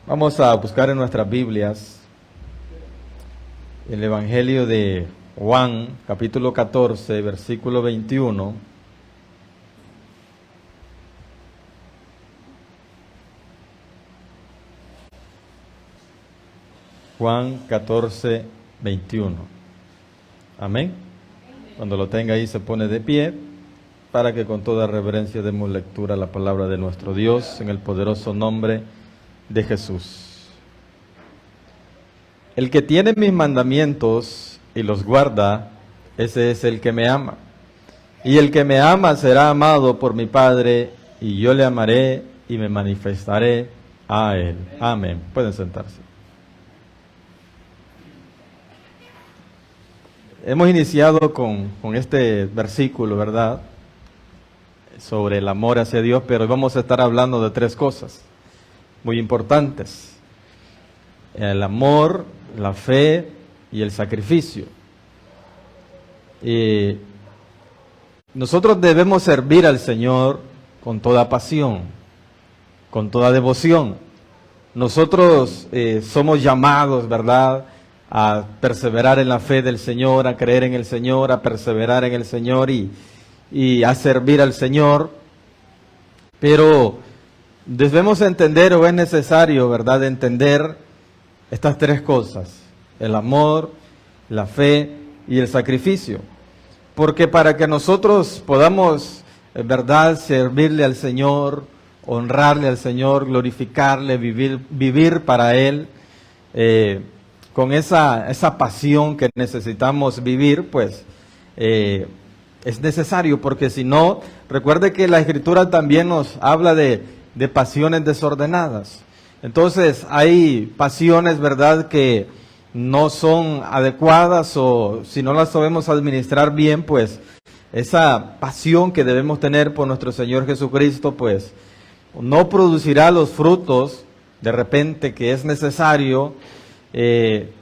Vamos a buscar en nuestras Biblias el Evangelio de Juan, capítulo 14, versículo 21. Juan 14, 21. Amén. Cuando lo tenga ahí se pone de pie para que con toda reverencia demos lectura a la palabra de nuestro Dios en el poderoso nombre de Jesús. El que tiene mis mandamientos y los guarda, ese es el que me ama. Y el que me ama será amado por mi Padre, y yo le amaré y me manifestaré a él. Amén. Pueden sentarse. Hemos iniciado con este versículo, ¿verdad?, sobre el amor hacia Dios, pero hoy vamos a estar hablando de tres cosas muy importantes: el amor, la fe y el sacrificio. Y nosotros debemos servir al Señor con toda pasión, con toda devoción. Nosotros somos llamados, ¿verdad?, a perseverar en la fe del Señor, a creer en el Señor, a perseverar en el Señor y a servir al Señor. Pero debemos entender, o es necesario, ¿verdad?, entender estas tres cosas: el amor, la fe y el sacrificio. Porque para que nosotros podamos, ¿verdad?, servirle al Señor, honrarle al Señor, glorificarle, vivir para Él, con esa pasión que necesitamos vivir, pues es necesario, porque si no, recuerde que la Escritura también nos habla de pasiones desordenadas. Entonces hay pasiones, ¿verdad?, que no son adecuadas, o si no las sabemos administrar bien, pues esa pasión que debemos tener por nuestro Señor Jesucristo, pues no producirá los frutos de repente que es necesario.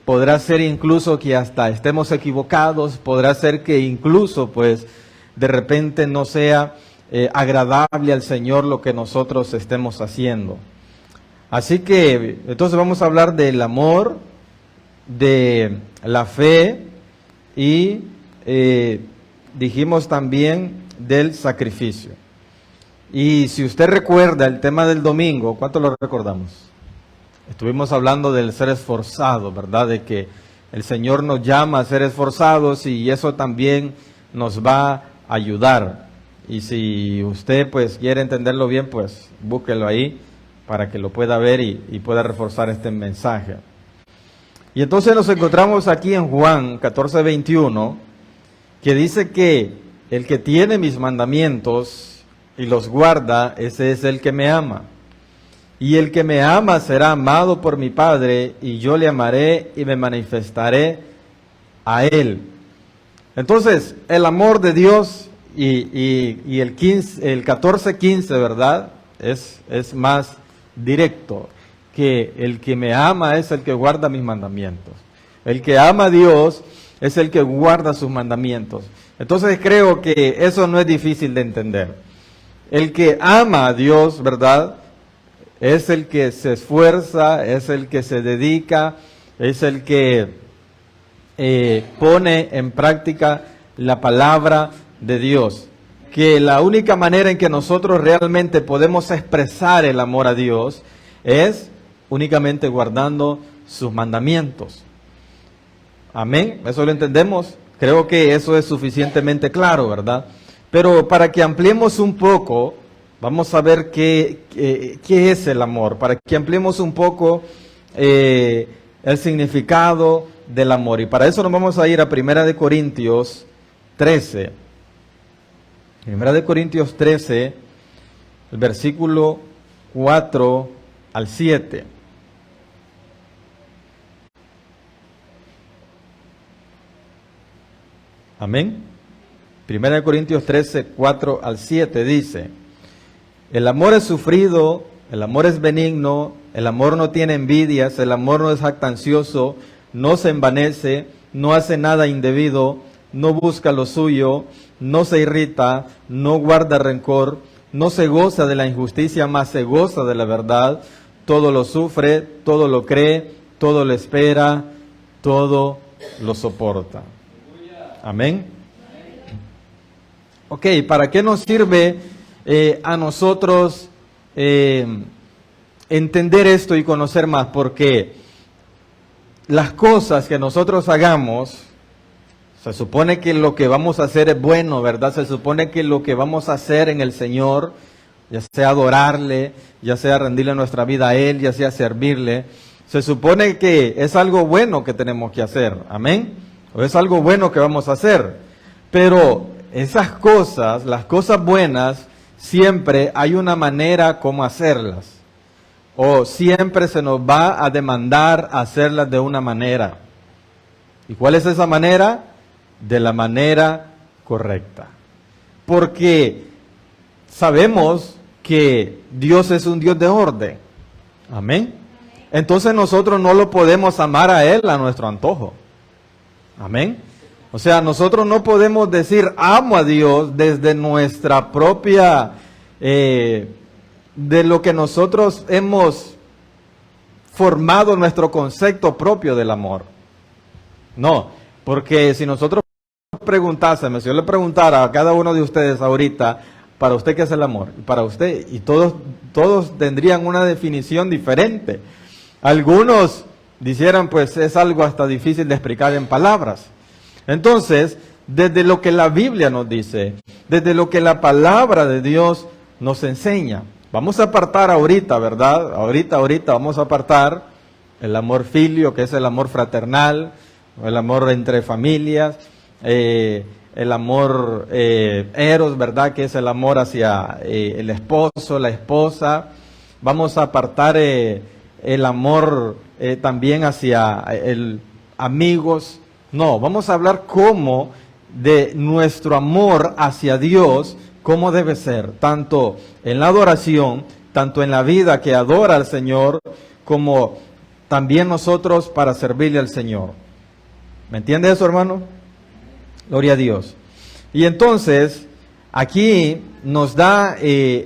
Podrá ser incluso que hasta estemos equivocados, podrá ser que incluso pues de repente no sea agradable al Señor lo que nosotros estemos haciendo. Así que entonces vamos a hablar del amor, de la fe y dijimos también del sacrificio. Y si usted recuerda el tema del domingo, ¿cuánto lo recordamos? Estuvimos hablando del ser esforzado, ¿verdad? De que el Señor nos llama a ser esforzados y eso también nos va a ayudar. Y si usted pues quiere entenderlo bien, pues búsquelo ahí para que lo pueda ver y pueda reforzar este mensaje. Y entonces nos encontramos aquí en Juan 14, 21, que dice que el que tiene mis mandamientos y los guarda, ese es el que me ama. Y el que me ama será amado por mi Padre, y yo le amaré y me manifestaré a él. Entonces, el amor de Dios y el 14:15, ¿verdad?, es más directo, que el que me ama es el que guarda mis mandamientos. El que ama a Dios es el que guarda sus mandamientos. Entonces creo que eso no es difícil de entender. El que ama a Dios, ¿verdad?, es el que se esfuerza, es el que se dedica, es el que pone en práctica la palabra de Dios. Que la única manera en que nosotros realmente podemos expresar el amor a Dios es únicamente guardando sus mandamientos. Amén, ¿eso lo entendemos? Creo que eso es suficientemente claro, ¿verdad? Pero para que ampliemos un poco, vamos a ver qué es el amor, para que ampliemos un poco el significado del amor. Y para eso nos vamos a ir a 1 Corintios 13. 1 Corintios 13, el versículo 4 al 7. Amén. 1 Corintios 13, 4 al 7 dice: el amor es sufrido, el amor es benigno, el amor no tiene envidias, el amor no es jactancioso, no se envanece, no hace nada indebido, no busca lo suyo, no se irrita, no guarda rencor, no se goza de la injusticia, mas se goza de la verdad. todo lo sufre, todo lo cree, todo lo espera, todo lo soporta. Amén. Ok, ¿para qué nos sirve a nosotros entender esto y conocer más? Porque las cosas que nosotros hagamos, se supone que lo que vamos a hacer es bueno, ¿verdad? Se supone que lo que vamos a hacer en el Señor, ya sea adorarle, ya sea rendirle nuestra vida a Él, ya sea servirle, se supone que es algo bueno que tenemos que hacer, amén, o es algo bueno que vamos a hacer, pero esas cosas, las cosas buenas, siempre hay una manera como hacerlas, o siempre se nos va a demandar hacerlas de una manera. ¿Y cuál es esa manera? De la manera correcta, porque sabemos que Dios es un Dios de orden, amén. Entonces nosotros no lo podemos amar a Él a nuestro antojo. Amén. O sea, nosotros no podemos decir amo a Dios desde nuestra propia, de lo que nosotros hemos formado nuestro concepto propio del amor. No, porque si nosotros preguntásemos, si yo le preguntara a cada uno de ustedes ahorita, para usted qué es el amor, para usted, y todos tendrían una definición diferente. Algunos dijeran, pues es algo hasta difícil de explicar en palabras. Entonces, desde lo que la Biblia nos dice, desde lo que la palabra de Dios nos enseña, vamos a apartar ahorita, ¿verdad? Ahorita vamos a apartar el amor filio, que es el amor fraternal, el amor entre familias, el amor eros, ¿verdad? Que es el amor hacia el esposo, la esposa. Vamos a apartar el amor también hacia el amigos. No, vamos a hablar cómo de nuestro amor hacia Dios, cómo debe ser, tanto en la adoración, tanto en la vida que adora al Señor, como también nosotros para servirle al Señor. ¿Me entiende eso, hermano? Gloria a Dios. Y entonces, aquí nos da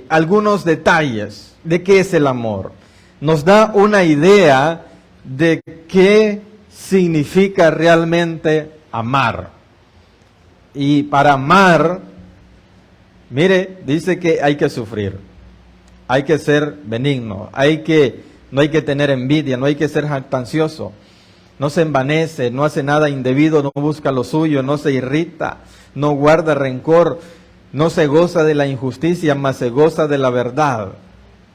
algunos detalles de qué es el amor. Nos da una idea de qué significa realmente amar. Y para amar, mire, dice que hay que sufrir, hay que ser benigno, no hay que tener envidia, no hay que ser jactancioso, no se envanece, no hace nada indebido, no busca lo suyo, no se irrita, no guarda rencor, no se goza de la injusticia, mas se goza de la verdad.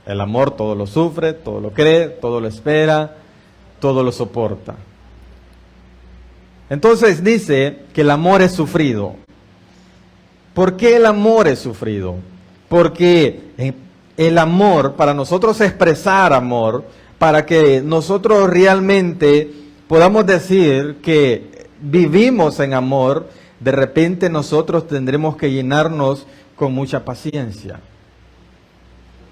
El amor todo lo sufre, todo lo cree, todo lo espera, todo lo soporta. Entonces dice que el amor es sufrido. ¿Por qué el amor es sufrido? Porque el amor, para nosotros expresar amor, para que nosotros realmente podamos decir que vivimos en amor, de repente nosotros tendremos que llenarnos con mucha paciencia.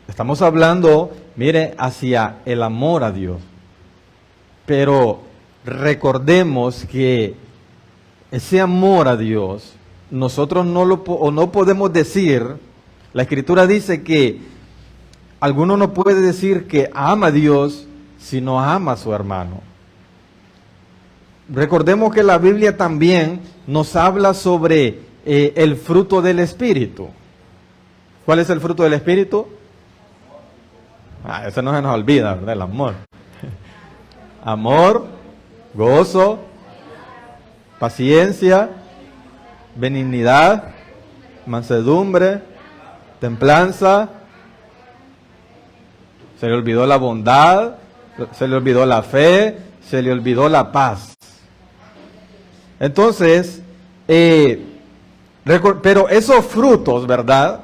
Estamos hablando, mire, hacia el amor a Dios. Pero recordemos que ese amor a Dios, nosotros no podemos decir, la Escritura dice que alguno no puede decir que ama a Dios si no ama a su hermano. Recordemos que la Biblia también nos habla sobre el fruto del Espíritu. ¿Cuál es el fruto del Espíritu? Eso no se nos olvida, ¿verdad? El amor. Amor, gozo, paciencia, benignidad, mansedumbre, templanza. Se le olvidó la bondad, se le olvidó la fe, se le olvidó la paz. Entonces, pero esos frutos, ¿verdad?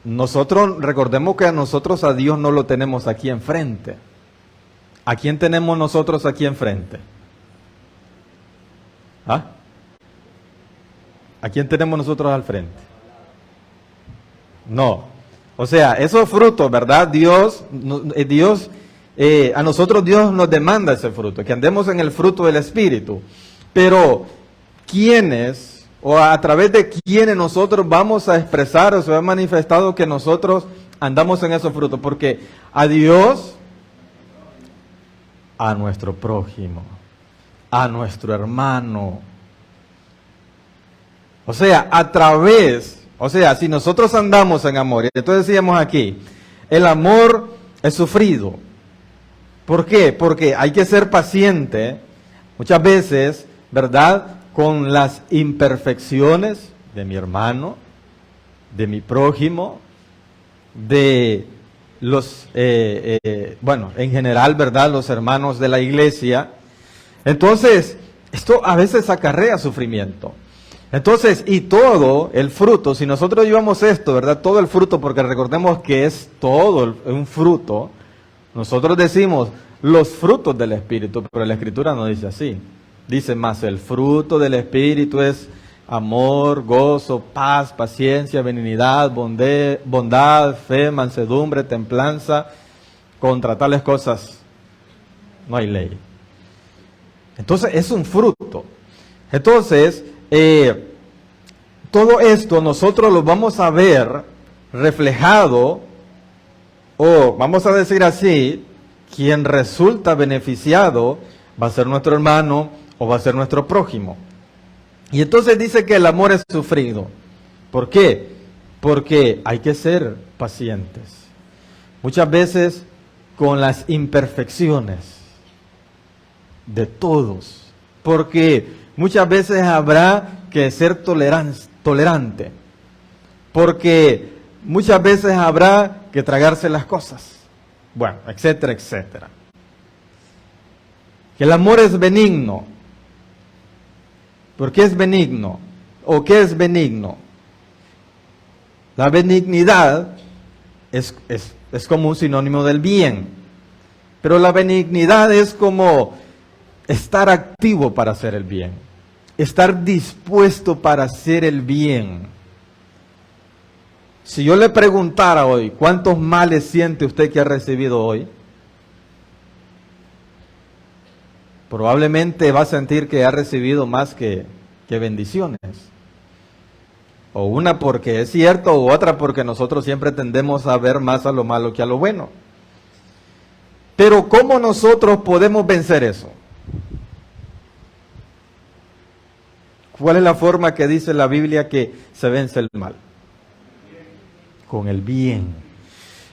Nosotros, recordemos que a Dios no lo tenemos aquí enfrente. ¿A quién tenemos nosotros aquí enfrente? ¿Ah? ¿A quién tenemos nosotros al frente? No. O sea, esos frutos, ¿verdad? A nosotros Dios nos demanda ese fruto, que andemos en el fruto del Espíritu. Pero, ¿quiénes o a través de quiénes nosotros vamos a expresar o se ha manifestado que nosotros andamos en esos frutos? Porque a Dios, a nuestro prójimo, a nuestro hermano. O sea, si nosotros andamos en amor, entonces decíamos aquí, el amor es sufrido. ¿Por qué? Porque hay que ser paciente muchas veces, ¿verdad? Con las imperfecciones de mi hermano, de mi prójimo, de los, en general, ¿verdad? Los hermanos de la iglesia. Entonces, esto a veces acarrea sufrimiento. Entonces, y todo el fruto, si nosotros llevamos esto, ¿verdad? Todo el fruto, porque recordemos que es todo un fruto. Nosotros decimos los frutos del Espíritu, pero la Escritura no dice así. Dice más, el fruto del Espíritu es amor, gozo, paz, paciencia, benignidad, bondad, fe, mansedumbre, templanza. Contra tales cosas no hay ley. Entonces es un fruto. Entonces, todo esto nosotros lo vamos a ver reflejado, o vamos a decir así, quien resulta beneficiado va a ser nuestro hermano o va a ser nuestro prójimo. Y entonces dice que el amor es sufrido. ¿Por qué? Porque hay que ser pacientes. Muchas veces con las imperfecciones de todos. Porque muchas veces habrá que ser tolerante. Porque muchas veces habrá que tragarse las cosas. Bueno, etcétera, etcétera. Que el amor es benigno. ¿Por qué es benigno? ¿O qué es benigno? La benignidad es como un sinónimo del bien. Pero la benignidad es como estar activo para hacer el bien. Estar dispuesto para hacer el bien. Si yo le preguntara hoy, ¿cuántos males siente usted que ha recibido hoy? Probablemente va a sentir que ha recibido más que bendiciones. O una porque es cierto, o otra porque nosotros siempre tendemos a ver más a lo malo que a lo bueno. Pero ¿cómo nosotros podemos vencer eso? ¿Cuál es la forma que dice la Biblia que se vence el mal? Con el bien.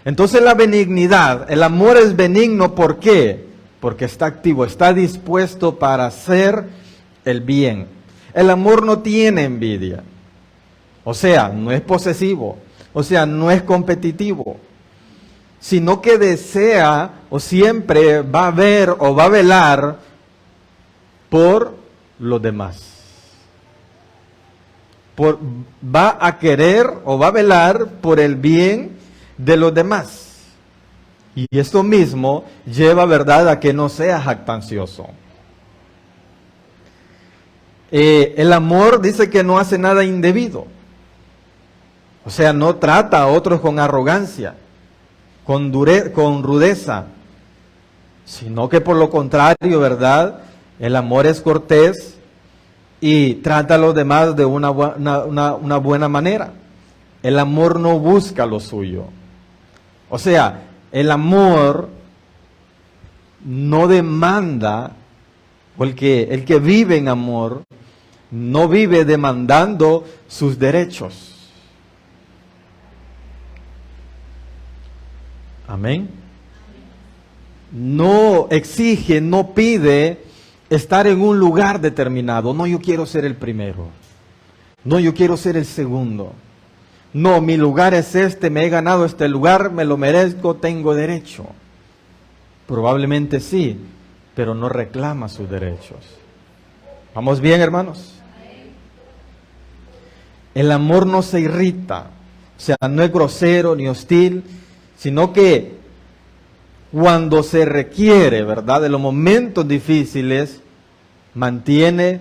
Entonces la benignidad, el amor es benigno, ¿por qué? Porque está activo, está dispuesto para hacer el bien. El amor no tiene envidia, o sea, no es posesivo, o sea, no es competitivo, sino que desea o siempre va a ver o va a velar por los demás. Va a querer o va a velar por el bien de los demás. Y esto mismo lleva, ¿verdad?, a que no sea jactancioso. El amor dice que no hace nada indebido. O sea, no trata a otros con arrogancia, con rudeza, sino que por lo contrario, ¿verdad?, el amor es cortés y trata a los demás de una buena manera. El amor no busca lo suyo. O sea, el amor no demanda, o el que vive en amor, no vive demandando sus derechos. Amén. No exige, no pide estar en un lugar determinado. No, yo quiero ser el primero. No, yo quiero ser el segundo. No, mi lugar es este, me he ganado este lugar, me lo merezco, tengo derecho. Probablemente sí, pero no reclama sus derechos. ¿Vamos bien, hermanos? El amor no se irrita, o sea, no es grosero ni hostil, sino que cuando se requiere, ¿verdad?, de los momentos difíciles, mantiene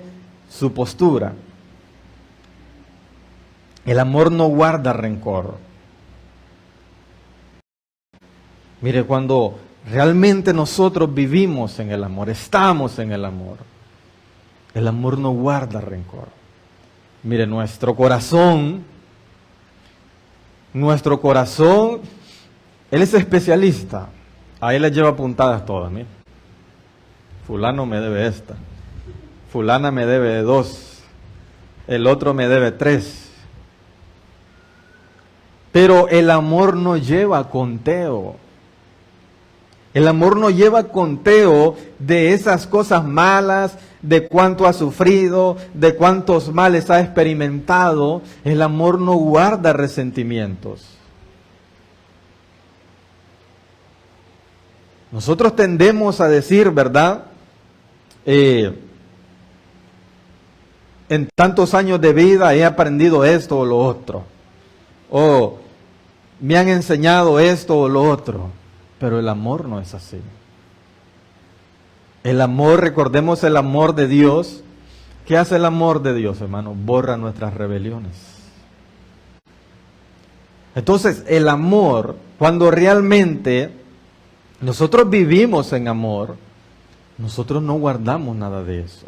su postura. El amor no guarda rencor. Mire, cuando realmente nosotros vivimos en el amor, estamos en el amor no guarda rencor. Mire, nuestro corazón Él es especialista. A él le lleva apuntadas todas, mira. Fulano me debe esta. Fulana me debe 2. El otro me debe 3. Pero el amor no lleva conteo. El amor no lleva conteo de esas cosas malas, de cuánto ha sufrido, de cuántos males ha experimentado. El amor no guarda resentimientos. Nosotros tendemos a decir, ¿verdad? En tantos años de vida he aprendido esto o lo otro. O me han enseñado esto o lo otro. Pero el amor no es así. El amor, recordemos el amor de Dios. ¿Qué hace el amor de Dios, hermano? Borra nuestras rebeliones. Entonces, el amor, cuando realmente nosotros vivimos en amor, nosotros no guardamos nada de eso.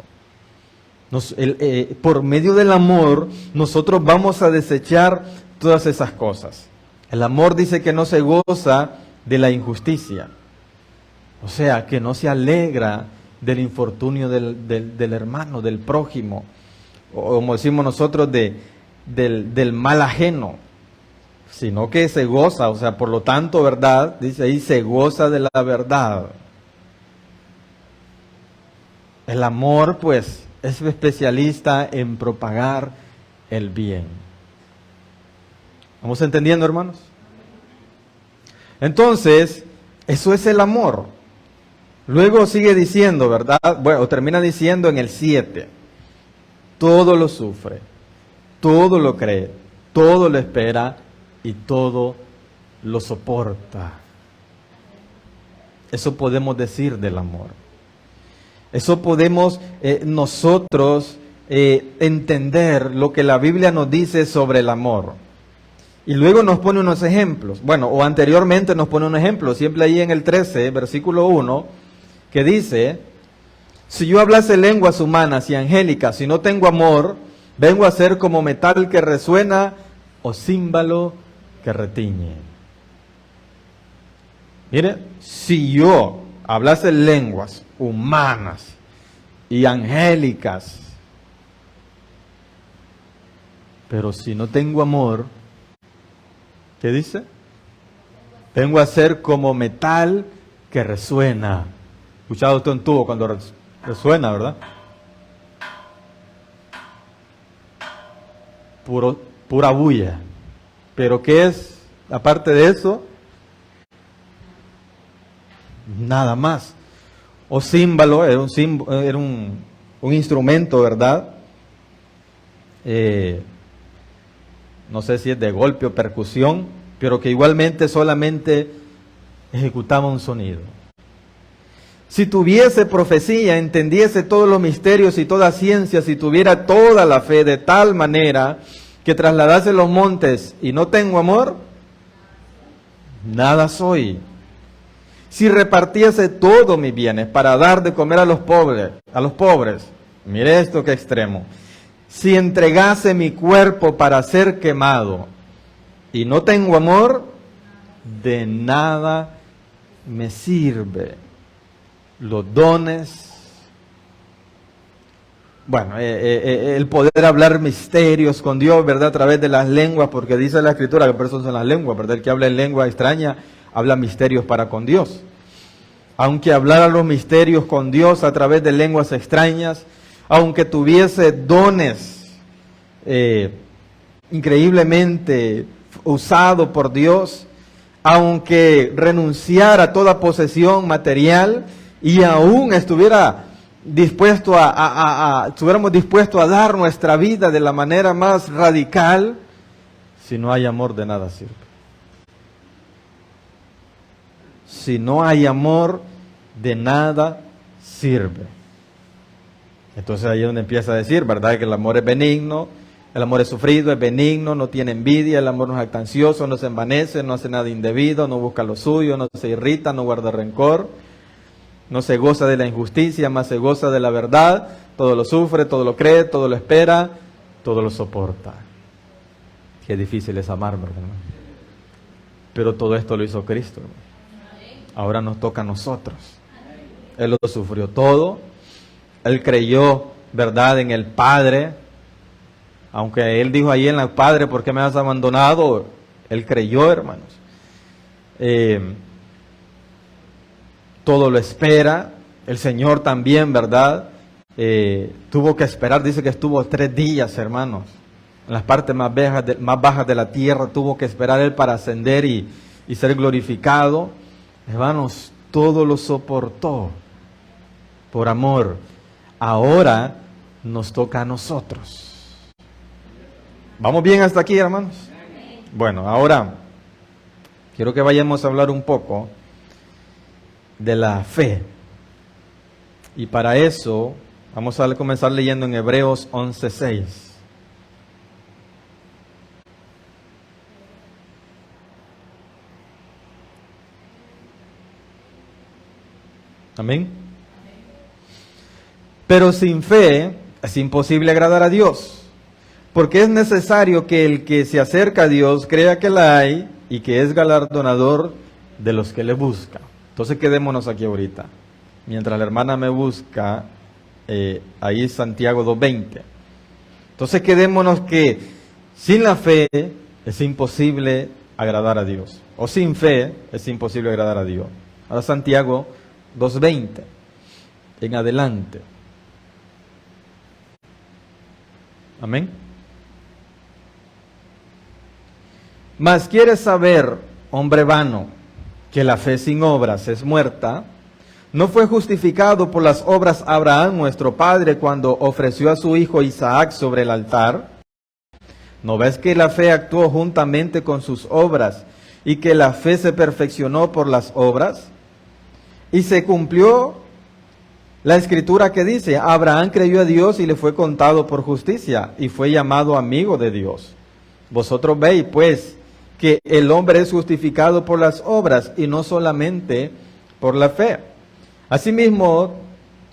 Por medio del amor, nosotros vamos a desechar todas esas cosas. El amor dice que no se goza de la injusticia. O sea, que no se alegra del infortunio del hermano, del prójimo. O como decimos nosotros, del mal ajeno. Sino que se goza, o sea, por lo tanto, ¿verdad? Dice ahí, se goza de la verdad. El amor, pues, es especialista en propagar el bien. ¿Vamos entendiendo, hermanos? Entonces, eso es el amor. Luego sigue diciendo, ¿verdad? Bueno, termina diciendo en el 7. Todo lo sufre, todo lo cree, todo lo espera y todo lo soporta. Eso podemos decir del amor. Eso podemos nosotros entender lo que la Biblia nos dice sobre el amor. Y luego nos pone unos ejemplos. Bueno, o anteriormente nos pone un ejemplo, siempre ahí en el 13, versículo 1, que dice: si yo hablase lenguas humanas y angélicas, si no tengo amor, vengo a ser como metal que resuena o címbalo que retiñe. Mire, si yo hablase lenguas humanas y angélicas, pero si no tengo amor, ¿qué dice? Vengo a ser como metal que resuena. ¿Escuchado usted un tubo cuando resuena, verdad? Pura bulla. ¿Pero qué es? Aparte de eso, nada más. O címbalo, era un instrumento, ¿verdad? No sé si es de golpe o percusión, pero que igualmente solamente ejecutaba un sonido. Si tuviese profecía, entendiese todos los misterios y toda ciencia, si tuviera toda la fe de tal manera que trasladase los montes y no tengo amor, nada soy. Si repartiese todos mis bienes para dar de comer a los pobres, mire esto que extremo. Si entregase mi cuerpo para ser quemado y no tengo amor, de nada me sirve. Los dones, bueno, el poder hablar misterios con Dios, ¿verdad? A través de las lenguas, porque dice la Escritura que por eso son las lenguas, ¿verdad? El que habla en lengua extraña habla misterios para con Dios. Aunque hablara los misterios con Dios a través de lenguas extrañas, aunque tuviese dones increíblemente usados por Dios, aunque renunciara a toda posesión material y aún estuviéramos dispuestos a dar nuestra vida de la manera más radical, si no hay amor, de nada sirve. Si no hay amor, de nada sirve. Entonces ahí es donde empieza a decir, ¿verdad? Que el amor es benigno, el amor es sufrido, es benigno, no tiene envidia, el amor no es jactancioso, no se envanece, no hace nada indebido, no busca lo suyo, no se irrita, no guarda rencor, no se goza de la injusticia, más se goza de la verdad, todo lo sufre, todo lo cree, todo lo espera, todo lo soporta. Qué difícil es amar, ¿verdad? Pero todo esto lo hizo Cristo. Ahora nos toca a nosotros. Él lo sufrió todo. Él creyó, ¿verdad?, en el Padre. Aunque Él dijo ahí en el Padre, ¿por qué me has abandonado? Él creyó, hermanos. Todo lo espera. El Señor también, ¿verdad? Tuvo que esperar, dice que estuvo 3 días, hermanos. En las partes más bajas de la tierra tuvo que esperar Él para ascender y ser glorificado. Hermanos, todo lo soportó por amor. Ahora nos toca a nosotros. ¿Vamos bien hasta aquí, hermanos? Bueno, ahora quiero que vayamos a hablar un poco de la fe. Y para eso vamos a comenzar leyendo en Hebreos 11:6. Amén. Pero sin fe es imposible agradar a Dios, porque es necesario que el que se acerca a Dios crea que la hay y que es galardonador de los que le buscan. Entonces quedémonos aquí ahorita. Mientras la hermana me busca, ahí Santiago 2:20. Entonces quedémonos que sin la fe es imposible agradar a Dios. O sin fe es imposible agradar a Dios. Ahora Santiago 2:20 en adelante. Amén. Mas quieres saber, hombre vano, que la fe sin obras es muerta. ¿No fue justificado por las obras Abraham, nuestro padre, cuando ofreció a su hijo Isaac sobre el altar? ¿No ves que la fe actuó juntamente con sus obras y que la fe se perfeccionó por las obras? Y se cumplió la escritura que dice, Abraham creyó a Dios y le fue contado por justicia y fue llamado amigo de Dios. Vosotros veis, pues, que el hombre es justificado por las obras y no solamente por la fe. Asimismo,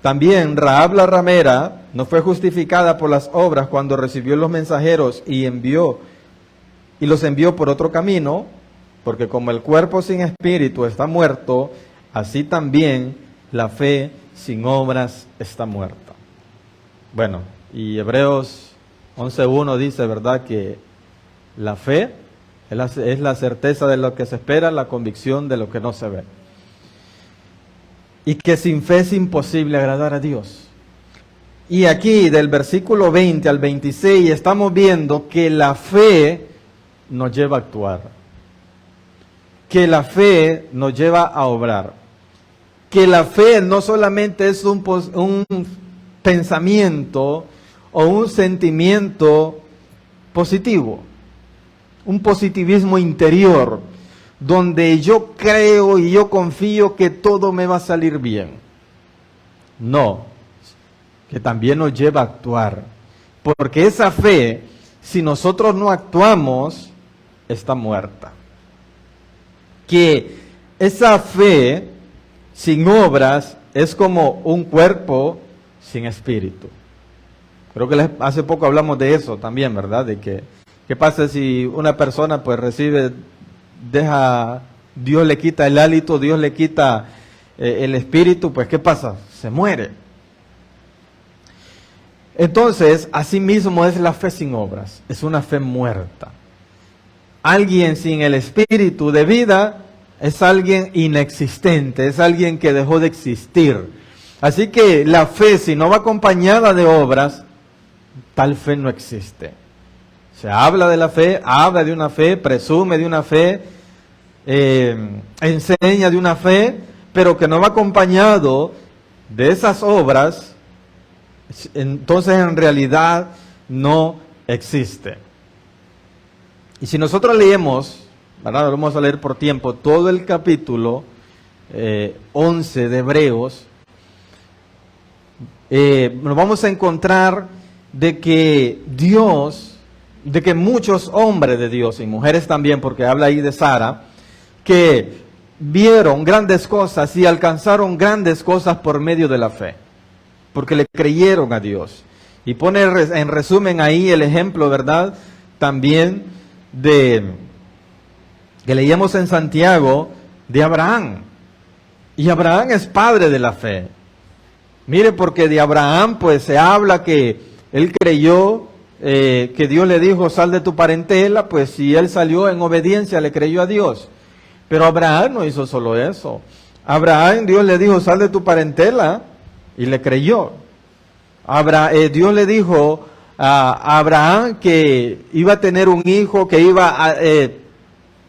también Rahab la ramera no fue justificada por las obras cuando recibió los mensajeros y los envió por otro camino, porque como el cuerpo sin espíritu está muerto, así también la fe sin obras está muerta. Bueno, y Hebreos 11:1 dice, ¿verdad?, que la fe es la certeza de lo que se espera, la convicción de lo que no se ve. Y que sin fe es imposible agradar a Dios. Y aquí del versículo 20 al 26 estamos viendo que la fe nos lleva a actuar. Que la fe nos lleva a obrar. Que la fe no solamente es un pensamiento o un sentimiento positivo, un positivismo interior, donde yo creo y yo confío que todo me va a salir bien. No, que también nos lleva a actuar. Porque esa fe, si nosotros no actuamos, está muerta. Que esa fe sin obras es como un cuerpo sin espíritu. Creo que hace poco hablamos de eso también, ¿verdad? De que, ¿qué pasa si una persona pues Dios le quita el hálito, Dios le quita el espíritu, pues ¿qué pasa? Se muere. Entonces, así mismo es la fe sin obras, es una fe muerta. Alguien sin el espíritu de vida es alguien inexistente, es alguien que dejó de existir. Así que la fe, si no va acompañada de obras, tal fe no existe. Se habla de la fe, habla de una fe, presume de una fe, enseña de una fe, pero que no va acompañado de esas obras, entonces en realidad no existe. Y si nosotros leemos, ¿verdad? Vamos a leer por tiempo todo el capítulo 11 de Hebreos, nos vamos a encontrar de que muchos hombres de Dios y mujeres también, porque habla ahí de Sara, que vieron grandes cosas y alcanzaron grandes cosas por medio de la fe, porque le creyeron a Dios. Y pone en resumen ahí el ejemplo, ¿verdad?, también de que leíamos en Santiago de Abraham. Y Abraham es padre de la fe. Mire, porque de Abraham pues se habla que él creyó, que Dios le dijo, sal de tu parentela, pues si él salió en obediencia, le creyó a Dios. Pero Abraham no hizo solo eso. Abraham, Dios le dijo, sal de tu parentela, y le creyó. Dios le dijo a Abraham que iba a tener un hijo, que iba a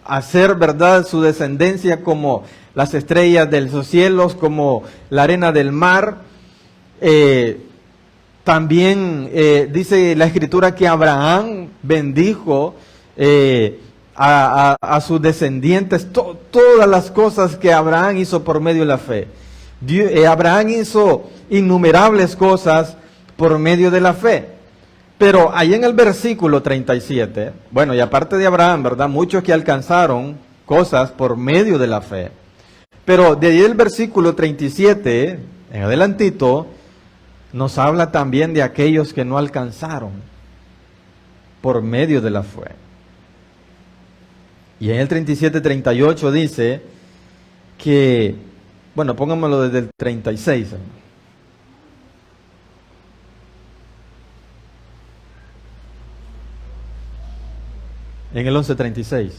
hacer, ¿verdad?, su descendencia como las estrellas de los cielos, como la arena del mar. También dice la Escritura que Abraham bendijo a sus descendientes, todas las cosas que Abraham hizo por medio de la fe. Abraham hizo innumerables cosas por medio de la fe. Pero ahí en el versículo 37, bueno, y aparte de Abraham, ¿verdad?, muchos que alcanzaron cosas por medio de la fe. Pero de ahí el versículo 37, en adelantito, nos habla también de aquellos que no alcanzaron por medio de la fe. Y en el 37-38 dice que, bueno, pongámoslo desde el 36. En el 11:36.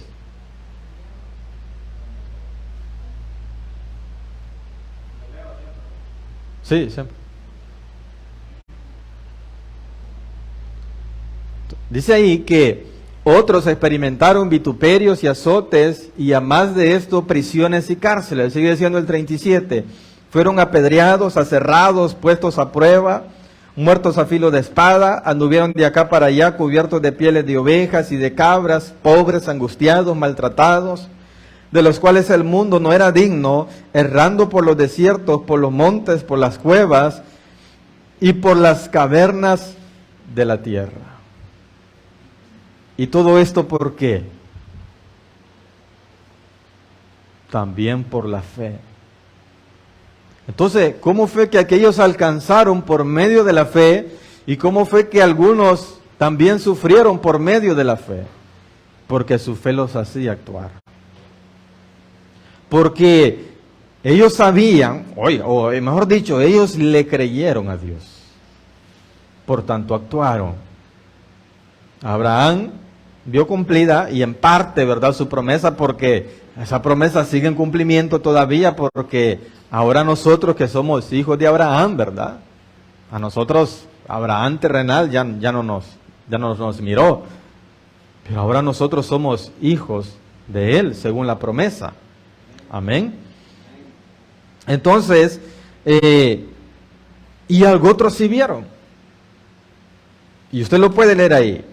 Sí, siempre. Dice ahí que otros experimentaron vituperios y azotes, y a más de esto prisiones y cárceles. Sigue diciendo el 37. Fueron apedreados, aserrados, puestos a prueba, muertos a filo de espada, anduvieron de acá para allá cubiertos de pieles de ovejas y de cabras, pobres, angustiados, maltratados, de los cuales el mundo no era digno, errando por los desiertos, por los montes, por las cuevas y por las cavernas de la tierra. ¿Y todo esto por qué? También por la fe. Entonces, ¿cómo fue que aquellos alcanzaron por medio de la fe? ¿Y cómo fue que algunos también sufrieron por medio de la fe? Porque su fe los hacía actuar. Porque ellos sabían, o mejor dicho, ellos le creyeron a Dios. Por tanto, actuaron. Abraham vio cumplida y en parte, ¿verdad?, su promesa, porque esa promesa sigue en cumplimiento todavía, porque ahora nosotros que somos hijos de Abraham, ¿verdad? A nosotros, Abraham terrenal ya no nos miró, pero ahora nosotros somos hijos de él, según la promesa. Amén. Entonces, y algo otros sí vieron. Y usted lo puede leer ahí.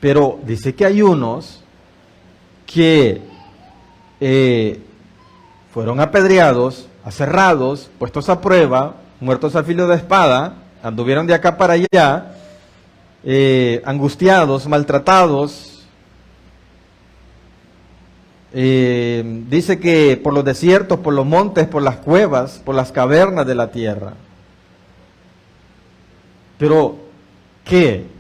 Pero dice que hay unos que fueron apedreados, aserrados, puestos a prueba, muertos a filo de espada, anduvieron de acá para allá, angustiados, maltratados. Dice que por los desiertos, por los montes, por las cuevas, por las cavernas de la tierra. Pero, ¿qué?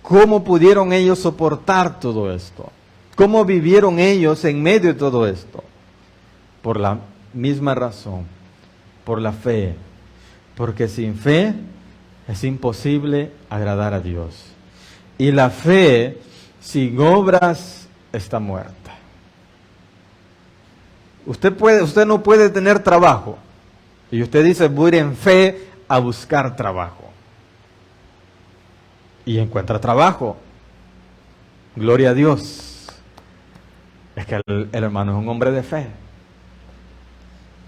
¿Cómo pudieron ellos soportar todo esto? ¿Cómo vivieron ellos en medio de todo esto? Por la misma razón, por la fe. Porque sin fe es imposible agradar a Dios. Y la fe sin obras está muerta. Usted no puede tener trabajo. Y usted dice, voy a ir en fe a buscar trabajo. Y encuentra trabajo. Gloria a Dios. Es que el hermano es un hombre de fe.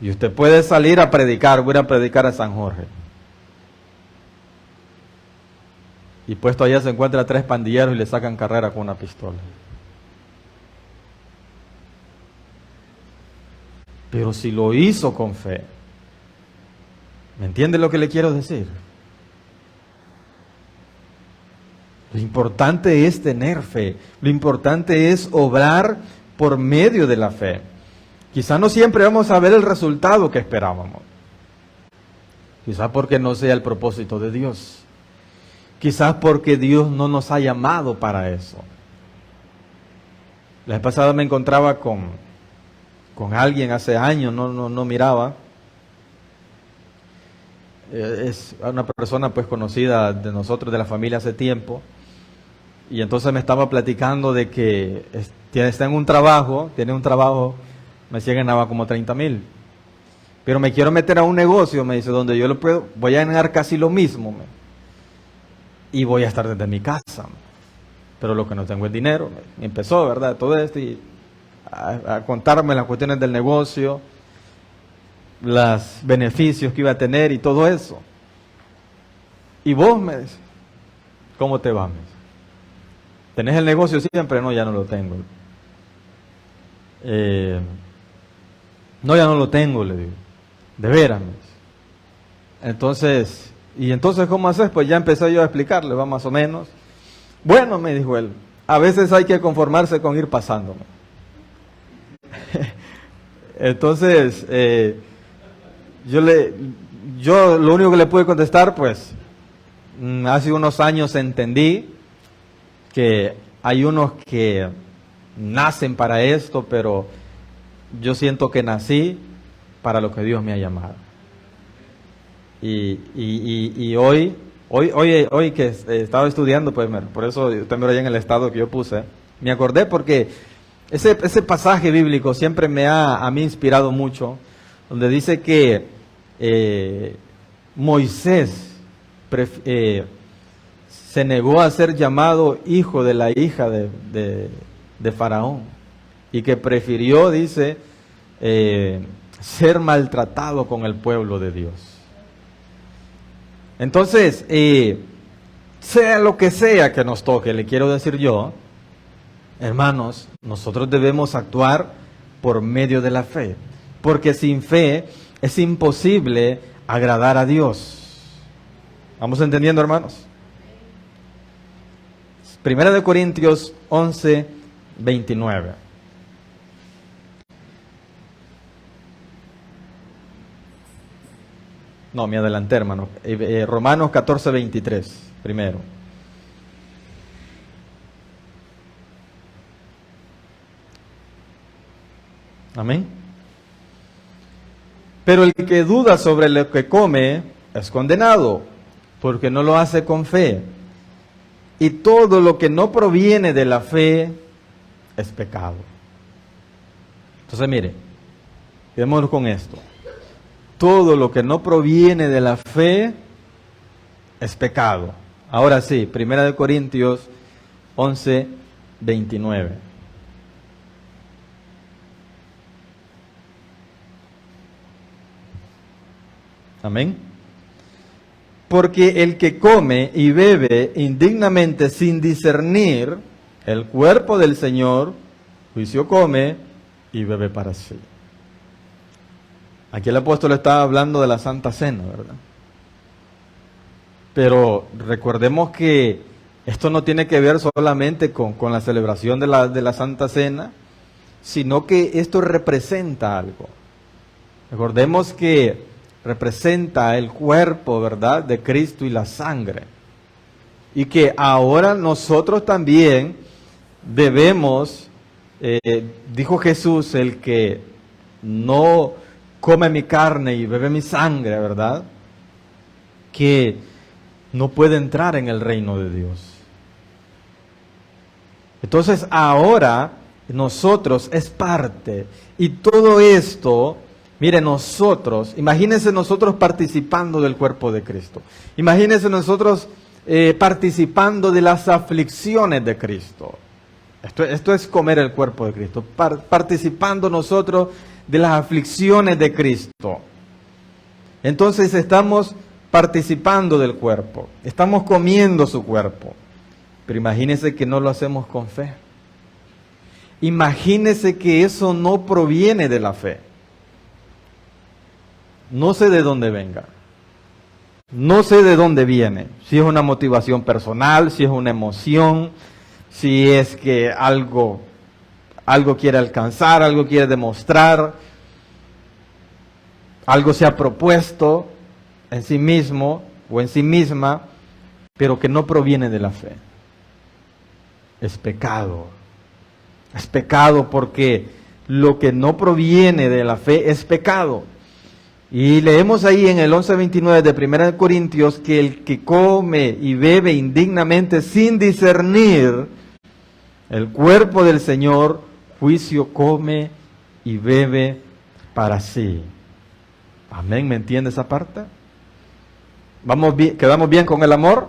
Y usted puede salir a predicar. Voy a ir a predicar a San Jorge. Y puesto allá se encuentra 3 pandilleros y le sacan carrera con una pistola. Pero si lo hizo con fe. ¿Me entiende lo que le quiero decir? Lo importante es tener fe. Lo importante es obrar por medio de la fe. Quizá no siempre vamos a ver el resultado que esperábamos. Quizá porque no sea el propósito de Dios. Quizás porque Dios no nos ha llamado para eso. La vez pasada me encontraba con alguien hace años, no miraba. Es una persona pues conocida de nosotros, de la familia hace tiempo. Y entonces me estaba platicando de que está en un trabajo, tiene un trabajo, me decía que ganaba como 30,000. Pero me quiero meter a un negocio, me dice, donde yo voy a ganar casi lo mismo. Y voy a estar desde mi casa. Pero lo que no tengo es dinero. Y empezó, ¿verdad? Todo esto y a contarme las cuestiones del negocio, los beneficios que iba a tener y todo eso. Y vos, me dice, ¿cómo te va? ¿Tenés el negocio siempre? No, ya no lo tengo. No, ya no lo tengo, le digo. De veras. Entonces, ¿cómo haces? Pues ya empecé yo a explicarle, va más o menos. Bueno, me dijo él, a veces hay que conformarse con ir pasándome. Entonces, yo lo único que le pude contestar, pues, hace unos años entendí que hay unos que nacen para esto, pero yo siento que nací para lo que Dios me ha llamado. Y hoy que estaba estudiando, pues por eso usted me lo en el estado que yo puse, me acordé porque ese pasaje bíblico siempre a mí inspirado mucho, donde dice que Moisés se negó a ser llamado hijo de la hija de Faraón y que prefirió, dice, ser maltratado con el pueblo de Dios. Entonces, sea lo que sea que nos toque, le quiero decir yo, hermanos, nosotros debemos actuar por medio de la fe, porque sin fe es imposible agradar a Dios. ¿Vamos entendiendo, hermanos? Primera de Corintios 11, 29. No, me adelanté, hermano. Romanos 14, 23, primero. Amén. Pero el que duda sobre lo que come es condenado, porque no lo hace con fe. Y todo lo que no proviene de la fe es pecado. Entonces, mire, quedémonos con esto. Todo lo que no proviene de la fe es pecado. Ahora sí, Primera de Corintios 11, 29. Amén. Porque el que come y bebe indignamente sin discernir el cuerpo del Señor, juicio come y bebe para sí. Aquí el apóstol estaba hablando de la Santa Cena, ¿verdad? Pero recordemos que esto no tiene que ver solamente con la celebración de la Santa Cena, sino que esto representa algo. Recordemos que representa el cuerpo, ¿verdad?, de Cristo y la sangre. Y que ahora nosotros también debemos, dijo Jesús, el que no come mi carne y bebe mi sangre, ¿verdad?, que no puede entrar en el reino de Dios. Entonces ahora nosotros es parte, y todo esto, mire, imagínense nosotros participando del cuerpo de Cristo, imagínense nosotros participando de las aflicciones de Cristo. Esto es comer el cuerpo de Cristo, participando nosotros de las aflicciones de Cristo. Entonces estamos participando del cuerpo, estamos comiendo su cuerpo, pero imagínense que no lo hacemos con fe. Imagínense que eso no proviene de la fe. No sé de dónde venga, no sé de dónde viene, si es una motivación personal, si es una emoción, si es que algo quiere alcanzar, algo quiere demostrar, algo se ha propuesto en sí mismo o en sí misma, pero que no proviene de la fe. Es pecado. Es pecado porque lo que no proviene de la fe es pecado. Y leemos ahí en el 11:29 de 1 Corintios que el que come y bebe indignamente sin discernir el cuerpo del Señor, juicio come y bebe para sí. Amén, ¿me entiende esa parte? ¿Vamos bien, quedamos bien con el amor?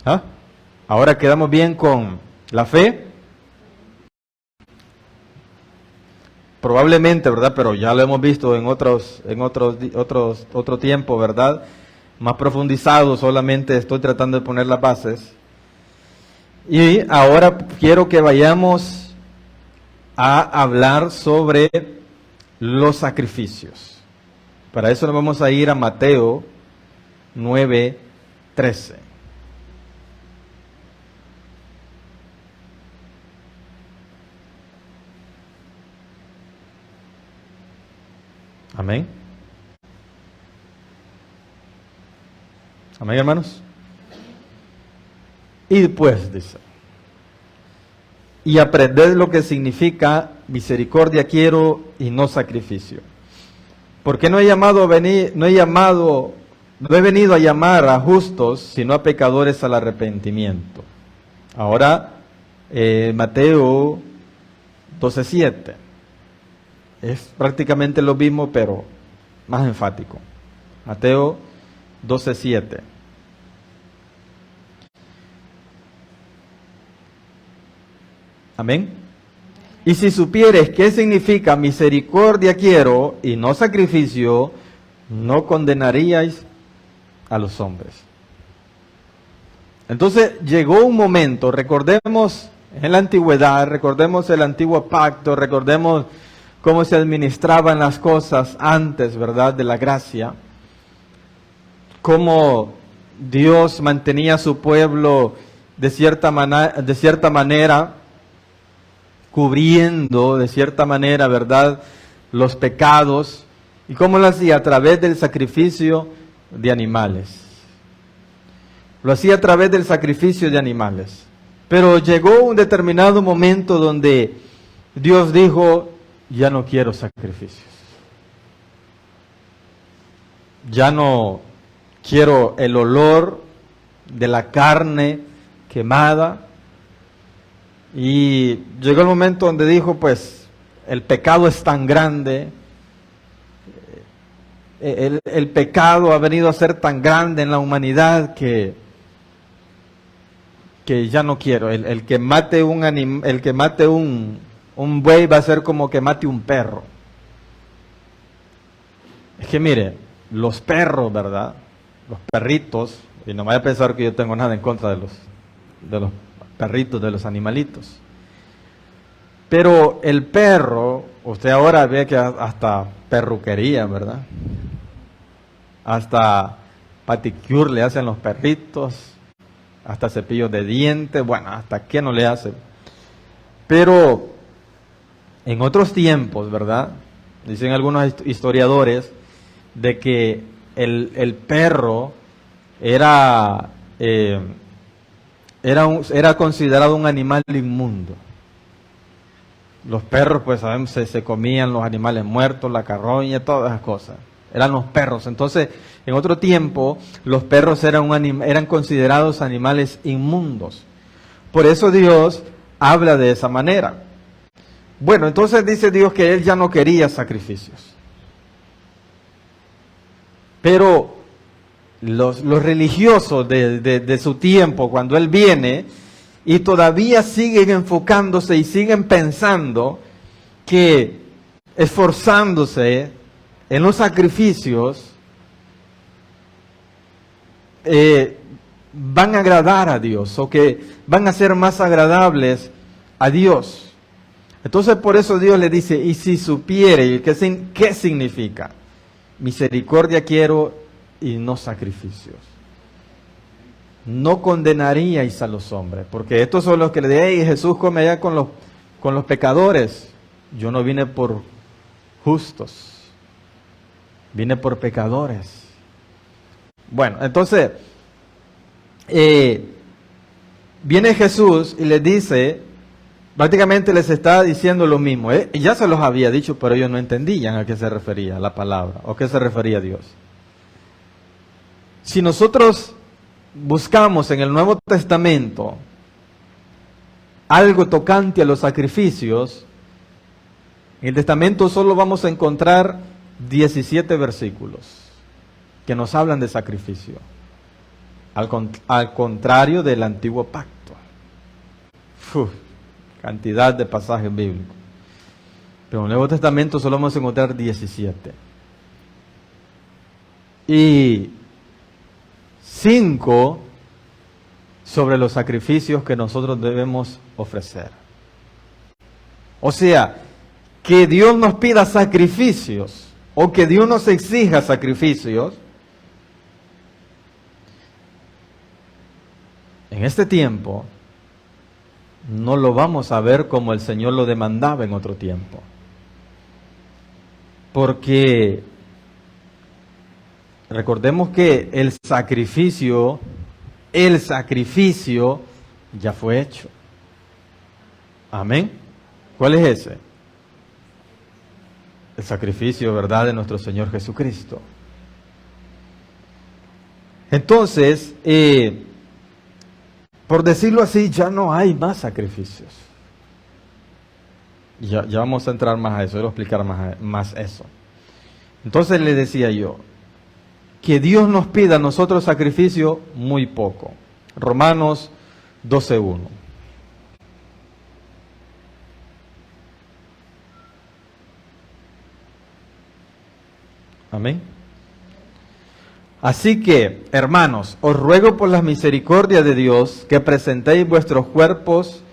¿Ah? Ahora quedamos bien con la fe. Probablemente, ¿verdad? Pero ya lo hemos visto en otro tiempo, ¿verdad? Más profundizado, solamente estoy tratando de poner las bases. Y ahora quiero que vayamos a hablar sobre los sacrificios. Para eso nos vamos a ir a Mateo 9:13. Amén. Amén, hermanos. Y después dice, y aprended lo que significa misericordia quiero y no sacrificio. Porque no he venido a llamar a justos, sino a pecadores al arrepentimiento. Ahora, Mateo 12:7. Es prácticamente lo mismo, pero más enfático. Mateo 12:7. Amén. Y si supieres qué significa misericordia quiero y no sacrificio, no condenaríais a los hombres. Entonces llegó un momento, recordemos en la antigüedad, recordemos el antiguo pacto, recordemos cómo se administraban las cosas antes, ¿verdad?, de la gracia, cómo Dios mantenía a su pueblo de cierta manera, cubriendo de cierta manera, ¿verdad?, los pecados. ¿Y cómo lo hacía? A través del sacrificio de animales. Lo hacía a través del sacrificio de animales. Pero llegó un determinado momento donde Dios dijo, ya no quiero sacrificios. Ya no quiero el olor de la carne quemada. Y llegó el momento donde dijo, pues, el pecado es tan grande, el pecado ha venido a ser tan grande en la humanidad que ya no quiero. El que mate un buey va a ser como que mate un perro. Es que mire, los perros, ¿verdad? Los perritos, y no vaya a pensar que yo tengo nada en contra de los perritos, de los animalitos. Pero el perro, usted ahora ve que hasta perruquería, ¿verdad? Hasta paticure le hacen los perritos, hasta cepillos de dientes, bueno, hasta qué no le hacen. Pero en otros tiempos, ¿verdad? Dicen algunos historiadores de que el perro era considerado un animal inmundo. Los perros, pues sabemos, se comían los animales muertos, la carroña, todas esas cosas. Eran los perros. Entonces, en otro tiempo, los perros eran considerados animales inmundos. Por eso Dios habla de esa manera. Bueno, entonces dice Dios que Él ya no quería sacrificios. Pero los religiosos de su tiempo, cuando Él viene, y todavía siguen enfocándose y siguen pensando que esforzándose en los sacrificios van a agradar a Dios o que van a ser más agradables a Dios. Entonces por eso Dios le dice, y si supiere, ¿qué significa? Misericordia quiero y no sacrificios. No condenaríais a los hombres, porque estos son los que le dicen, hey, Jesús come allá con los pecadores. Yo no vine por justos, vine por pecadores. Bueno, entonces, viene Jesús y les dice, Prácticamente les está diciendo lo mismo. Ya se los había dicho, pero ellos no entendían a qué se refería la palabra, o qué se refería Dios. Si nosotros buscamos en el Nuevo Testamento algo tocante a los sacrificios, en el Testamento solo vamos a encontrar 17 versículos que nos hablan de sacrificio, al contrario del Antiguo Pacto. Cantidad de pasajes bíblicos. Pero en el Nuevo Testamento solo vamos a encontrar 17. Y 5 sobre los sacrificios que nosotros debemos ofrecer. O sea, que Dios nos pida sacrificios o que Dios nos exija sacrificios, en este tiempo no lo vamos a ver como el Señor lo demandaba en otro tiempo. Porque recordemos que el sacrificio ya fue hecho. Amén. ¿Cuál es ese? El sacrificio, ¿verdad?, de nuestro Señor Jesucristo. Entonces, por decirlo así, ya no hay más sacrificios. Ya vamos a entrar más a eso, voy a explicar más eso. Entonces le decía yo, que Dios nos pida a nosotros sacrificio, muy poco. Romanos 12:1. Amén. Así que, hermanos, os ruego por la misericordia de Dios que presentéis vuestros cuerpos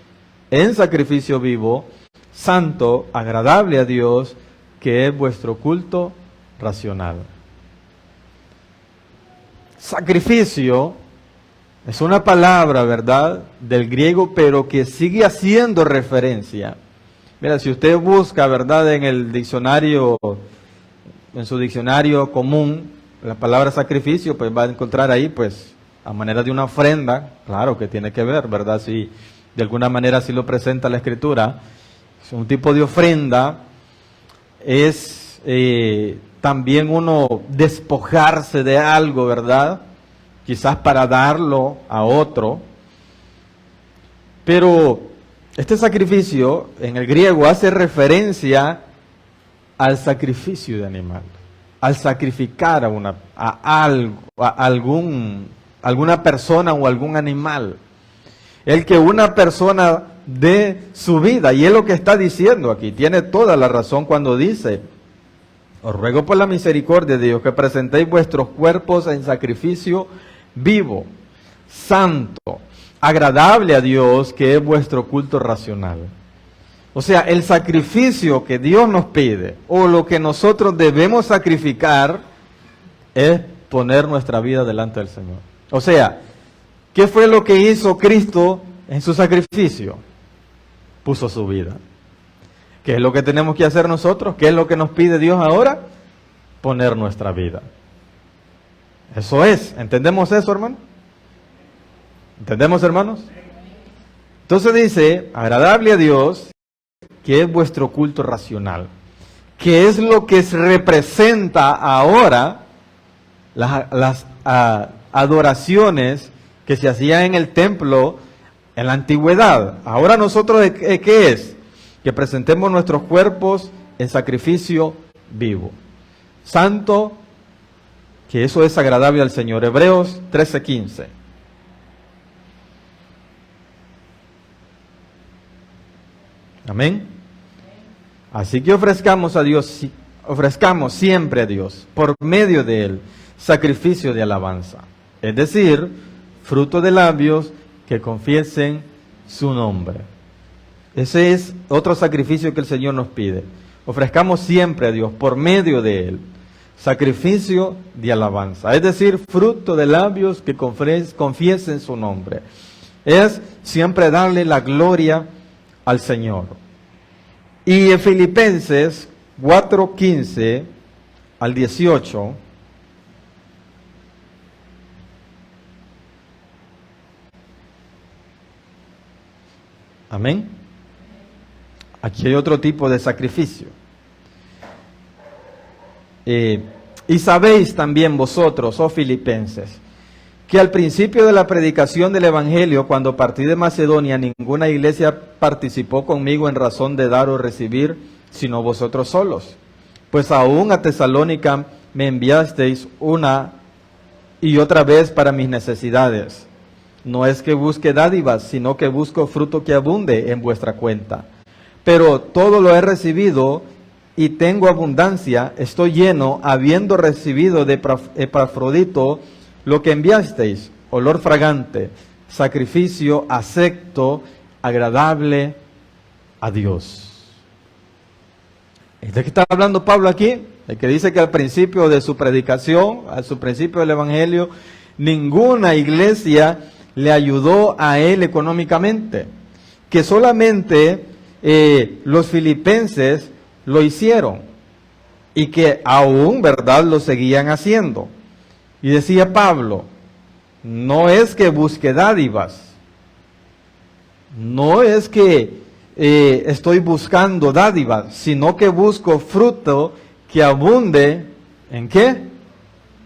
en sacrificio vivo, santo, agradable a Dios, que es vuestro culto racional. Sacrificio es una palabra, ¿verdad?, del griego, pero que sigue haciendo referencia. Mira, si usted busca, ¿verdad?, en el diccionario, en su diccionario común, la palabra sacrificio, pues va a encontrar ahí, pues, a manera de una ofrenda, claro que tiene que ver, ¿verdad? Si de alguna manera así lo presenta la Escritura, es un tipo de ofrenda, es también uno despojarse de algo, ¿verdad? Quizás para darlo a otro. Pero este sacrificio en el griego hace referencia al sacrificio de animal, al sacrificar alguna persona o algún animal. El que una persona dé su vida, y es lo que está diciendo aquí, tiene toda la razón cuando dice: os ruego por la misericordia de Dios que presentéis vuestros cuerpos en sacrificio vivo, santo, agradable a Dios, que es vuestro culto racional. O sea, el sacrificio que Dios nos pide, o lo que nosotros debemos sacrificar, es poner nuestra vida delante del Señor. O sea, ¿qué fue lo que hizo Cristo en su sacrificio? Puso su vida. ¿Qué es lo que tenemos que hacer nosotros? ¿Qué es lo que nos pide Dios ahora? Poner nuestra vida. Eso es. ¿Entendemos eso, hermano? ¿Entendemos, hermanos? Entonces dice, agradable a Dios, que es vuestro culto racional. ¿Qué es lo que se representa ahora las adoraciones que se hacían en el templo en la antigüedad? Ahora nosotros, ¿qué es? Que presentemos nuestros cuerpos en sacrificio vivo, santo, que eso es agradable al Señor. Hebreos 13:15. Amén. Así que ofrezcamos siempre a Dios, por medio de Él, sacrificio de alabanza, es decir, fruto de labios que confiesen su nombre. Ese es otro sacrificio que el Señor nos pide. Ofrezcamos siempre a Dios, por medio de Él, sacrificio de alabanza, es decir, fruto de labios que confiesen su nombre. Es siempre darle la gloria al Señor. Y en Filipenses 4:15 al 18, amén. Aquí hay otro tipo de sacrificio. Y sabéis también vosotros, oh filipenses, que al principio de la predicación del Evangelio, cuando partí de Macedonia, ninguna iglesia participó conmigo en razón de dar o recibir, sino vosotros solos. Pues aún a Tesalónica me enviasteis una y otra vez para mis necesidades. No es que busque dádivas, sino que busco fruto que abunde en vuestra cuenta. Pero todo lo he recibido y tengo abundancia, estoy lleno, habiendo recibido de Epafrodito lo que enviasteis, olor fragante, sacrificio acepto, agradable a Dios. ¿De qué está hablando Pablo aquí? El que dice que al principio de su predicación, al principio del Evangelio, ninguna iglesia le ayudó a él económicamente, que solamente los filipenses lo hicieron y que aún, ¿verdad?, lo seguían haciendo. Y decía Pablo, no es que busque dádivas, no es que estoy buscando dádivas, sino que busco fruto que abunde, ¿en qué?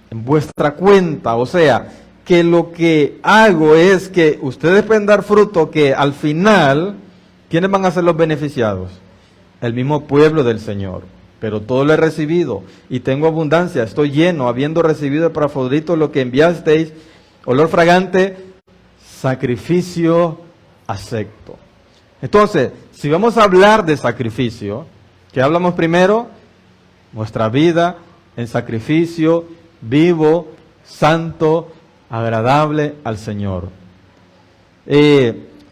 En vuestra cuenta. O sea, que lo que hago es que ustedes pueden dar fruto que al final, ¿quiénes van a ser los beneficiados? El mismo pueblo del Señor. Pero todo lo he recibido y tengo abundancia, estoy lleno, habiendo recibido de Epafrodito lo que enviasteis, olor fragante, sacrificio acepto. Entonces, si vamos a hablar de sacrificio, ¿qué hablamos primero? Nuestra vida en sacrificio vivo, santo, agradable al Señor.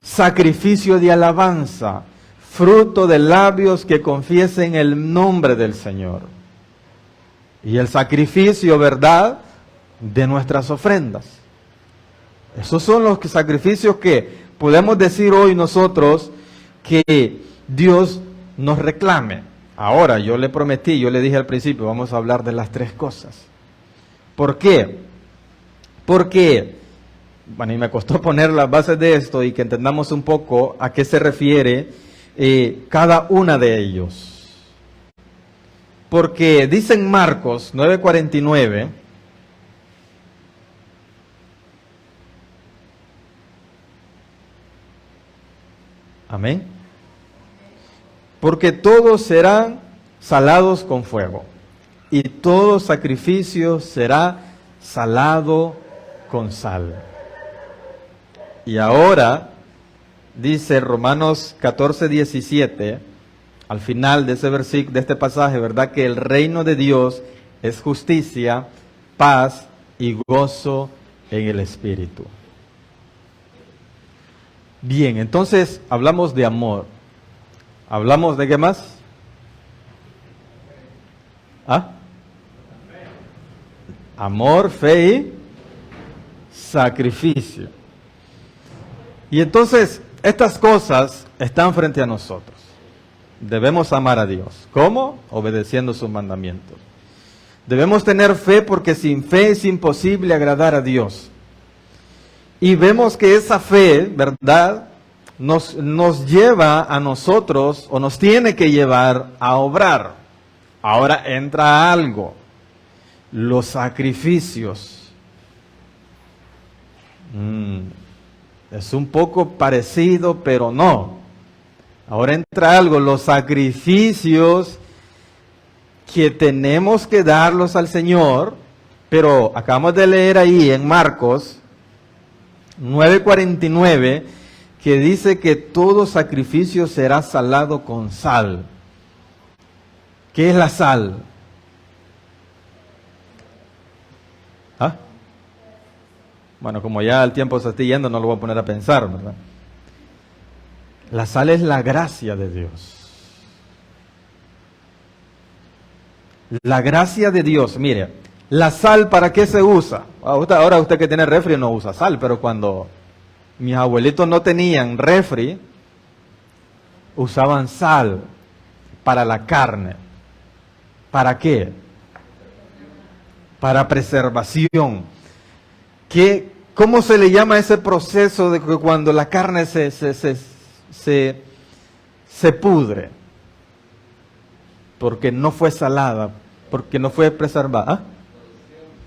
Sacrificio de alabanza, fruto de labios que confiesen el nombre del Señor. Y el sacrificio, ¿verdad?, de nuestras ofrendas. Esos son los sacrificios que podemos decir hoy nosotros que Dios nos reclame. Ahora, yo le prometí, yo le dije al principio, vamos a hablar de las tres cosas. ¿Por qué? Porque, bueno, y me costó poner las bases de esto y que entendamos un poco a qué se refiere cada una de ellos. Porque dice en Marcos 9:49, amén, porque todos serán salados con fuego, y todo sacrificio será salado con sal. Y ahora dice Romanos 14:17, al final de ese versículo, de este pasaje, ¿verdad?, que el reino de Dios es justicia, paz y gozo en el Espíritu. Bien, entonces hablamos de amor. ¿Hablamos de qué más? ¿Ah? Amor, fe y sacrificio. Y entonces, estas cosas están frente a nosotros. Debemos amar a Dios. ¿Cómo? Obedeciendo sus mandamientos. Debemos tener fe porque sin fe es imposible agradar a Dios. Y vemos que esa fe, ¿verdad?, nos lleva a nosotros, o nos tiene que llevar a obrar. Ahora entra algo, los sacrificios. Es un poco parecido, pero no. Ahora entra algo, los sacrificios que tenemos que darlos al Señor, pero acabamos de leer ahí en Marcos 9:49, que dice que todo sacrificio será salado con sal. ¿Qué es la sal? ¿Ah? Bueno, como ya el tiempo se está yendo, no lo voy a poner a pensar, ¿verdad? La sal es la gracia de Dios. La gracia de Dios, mire, la sal, ¿para qué se usa? Ahora usted que tiene refri no usa sal, pero cuando mis abuelitos no tenían refri, usaban sal para la carne. ¿Para qué? Para preservación. ¿Cómo se le llama ese proceso de que cuando la carne se pudre? porque no fue salada, porque no fue preservada. ¿Ah?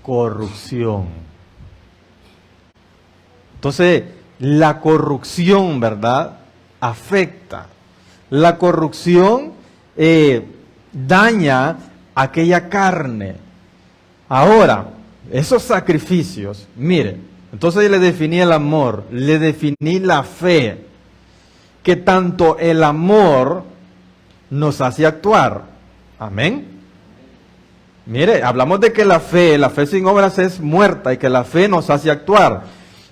Corrupción. Entonces, la corrupción, ¿verdad?, afecta. La corrupción daña aquella carne. Ahora, esos sacrificios, mire, entonces le definí el amor, le definí la fe, que tanto el amor nos hace actuar. Amén. Mire, hablamos de que la fe sin obras es muerta y que la fe nos hace actuar,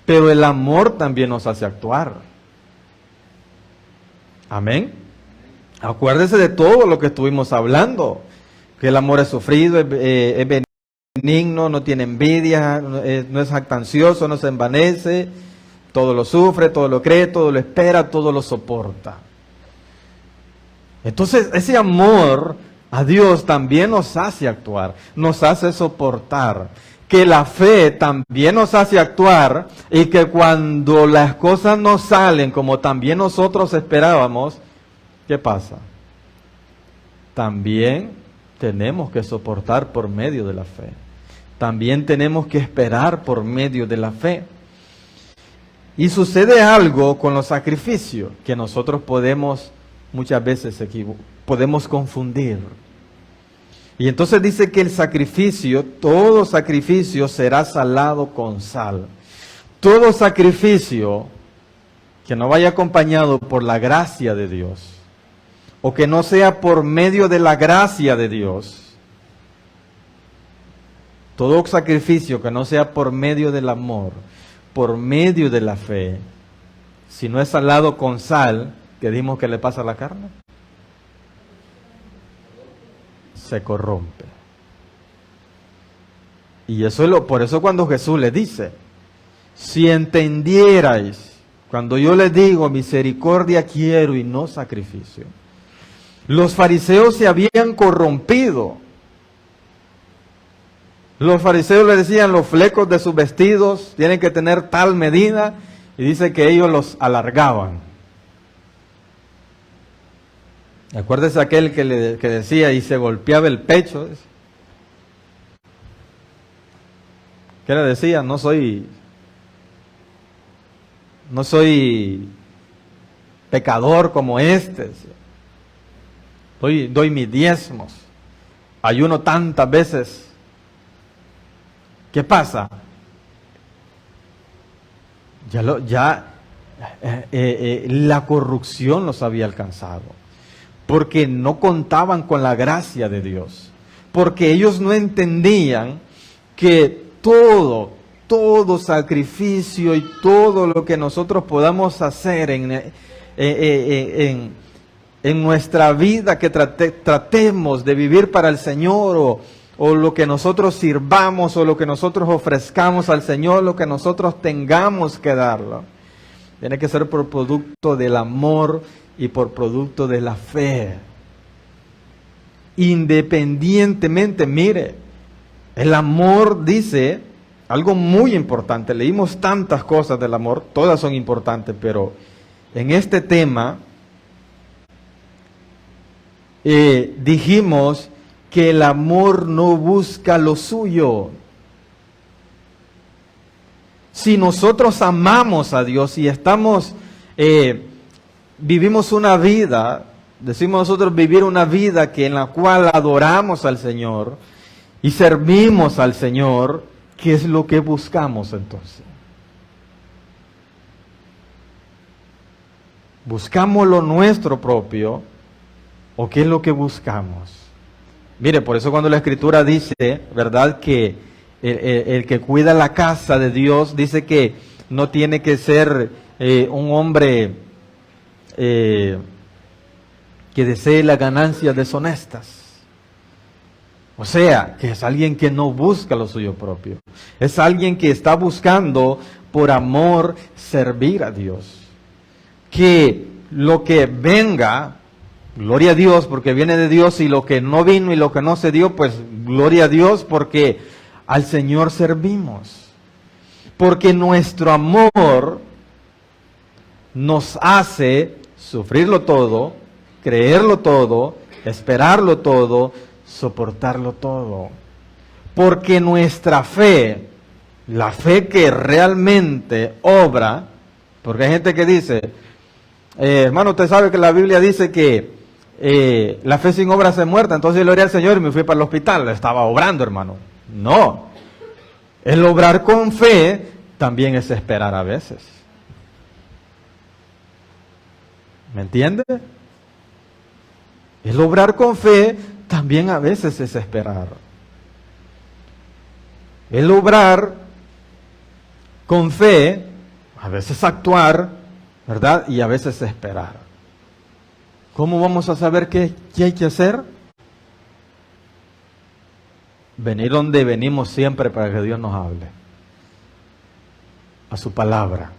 pero el amor también nos hace actuar. Amén. Acuérdese de todo lo que estuvimos hablando, que el amor es sufrido, es benigno, no tiene envidia, no es jactancioso, no se envanece, todo lo sufre, todo lo cree, todo lo espera, todo lo soporta. Entonces, ese amor a Dios también nos hace actuar, nos hace soportar. Que la fe también nos hace actuar y que cuando las cosas no salen como también nosotros esperábamos, ¿qué pasa? También tenemos que soportar por medio de la fe. También tenemos que esperar por medio de la fe. Y sucede algo con los sacrificios que nosotros podemos muchas veces podemos confundir. Y entonces dice que el sacrificio, todo sacrificio será salado con sal. Todo sacrificio que no vaya acompañado por la gracia de Dios, o que no sea por medio de la gracia de Dios, todo sacrificio que no sea por medio del amor, por medio de la fe, si no es salado con sal, ¿qué dimos que le pasa a la carne? Se corrompe. Y eso es por eso cuando Jesús le dice, si entendierais, cuando yo les digo misericordia quiero y no sacrificio. Los fariseos se habían corrompido. Los fariseos le decían los flecos de sus vestidos tienen que tener tal medida y dice que ellos los alargaban. Acuérdese aquel que decía y se golpeaba el pecho. ¿Qué le decía? No soy pecador como este. Doy mis diezmos. Ayuno tantas veces. ¿Qué pasa? La corrupción los había alcanzado. Porque no contaban con la gracia de Dios. Porque ellos no entendían que todo sacrificio y todo lo que nosotros podamos hacer en nuestra vida, que tratemos de vivir para el Señor, o lo que nosotros sirvamos, o lo que nosotros ofrezcamos al Señor, lo que nosotros tengamos que darlo, tiene que ser por producto del amor y por producto de la fe. Independientemente, mire, el amor dice algo muy importante. Leímos tantas cosas del amor, todas son importantes, pero en este tema dijimos que el amor no busca lo suyo. Si nosotros amamos a Dios y vivimos una vida, decimos nosotros vivir una vida en la cual adoramos al Señor y servimos al Señor, ¿qué es lo que buscamos entonces? ¿Buscamos lo nuestro propio o qué es lo que buscamos? Mire, por eso cuando la Escritura dice, ¿verdad?, que el que cuida la casa de Dios, dice que no tiene que ser un hombre que desee las ganancias deshonestas. O sea, que es alguien que no busca lo suyo propio. Es alguien que está buscando por amor servir a Dios. Que lo que venga, gloria a Dios porque viene de Dios, y lo que no vino y lo que no se dio, pues gloria a Dios porque al Señor servimos. Porque nuestro amor nos hace sufrirlo todo, creerlo todo, esperarlo todo, soportarlo todo. Porque nuestra fe, la fe que realmente obra, porque hay gente que dice, hermano, usted sabe que la Biblia dice que la fe sin obra es muerta, entonces le oré al Señor y me fui para el hospital, estaba obrando, hermano. No, el obrar con fe también es esperar a veces. ¿Me entiende? El obrar con fe también a veces es esperar. El obrar con fe, a veces actuar, ¿verdad? Y a veces esperar. ¿Cómo vamos a saber qué hay que hacer? Venir donde venimos siempre para que Dios nos hable. A su palabra.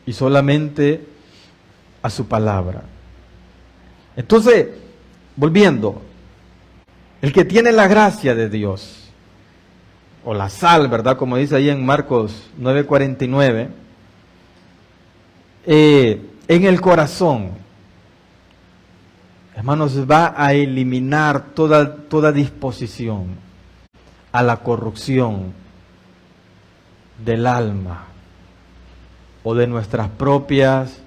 Y solamente a su palabra. Entonces, volviendo, el que tiene la gracia de Dios, o la sal, ¿verdad? Como dice ahí en Marcos 9:49, en el corazón, hermanos, va a eliminar toda disposición a la corrupción del alma o de nuestras propias,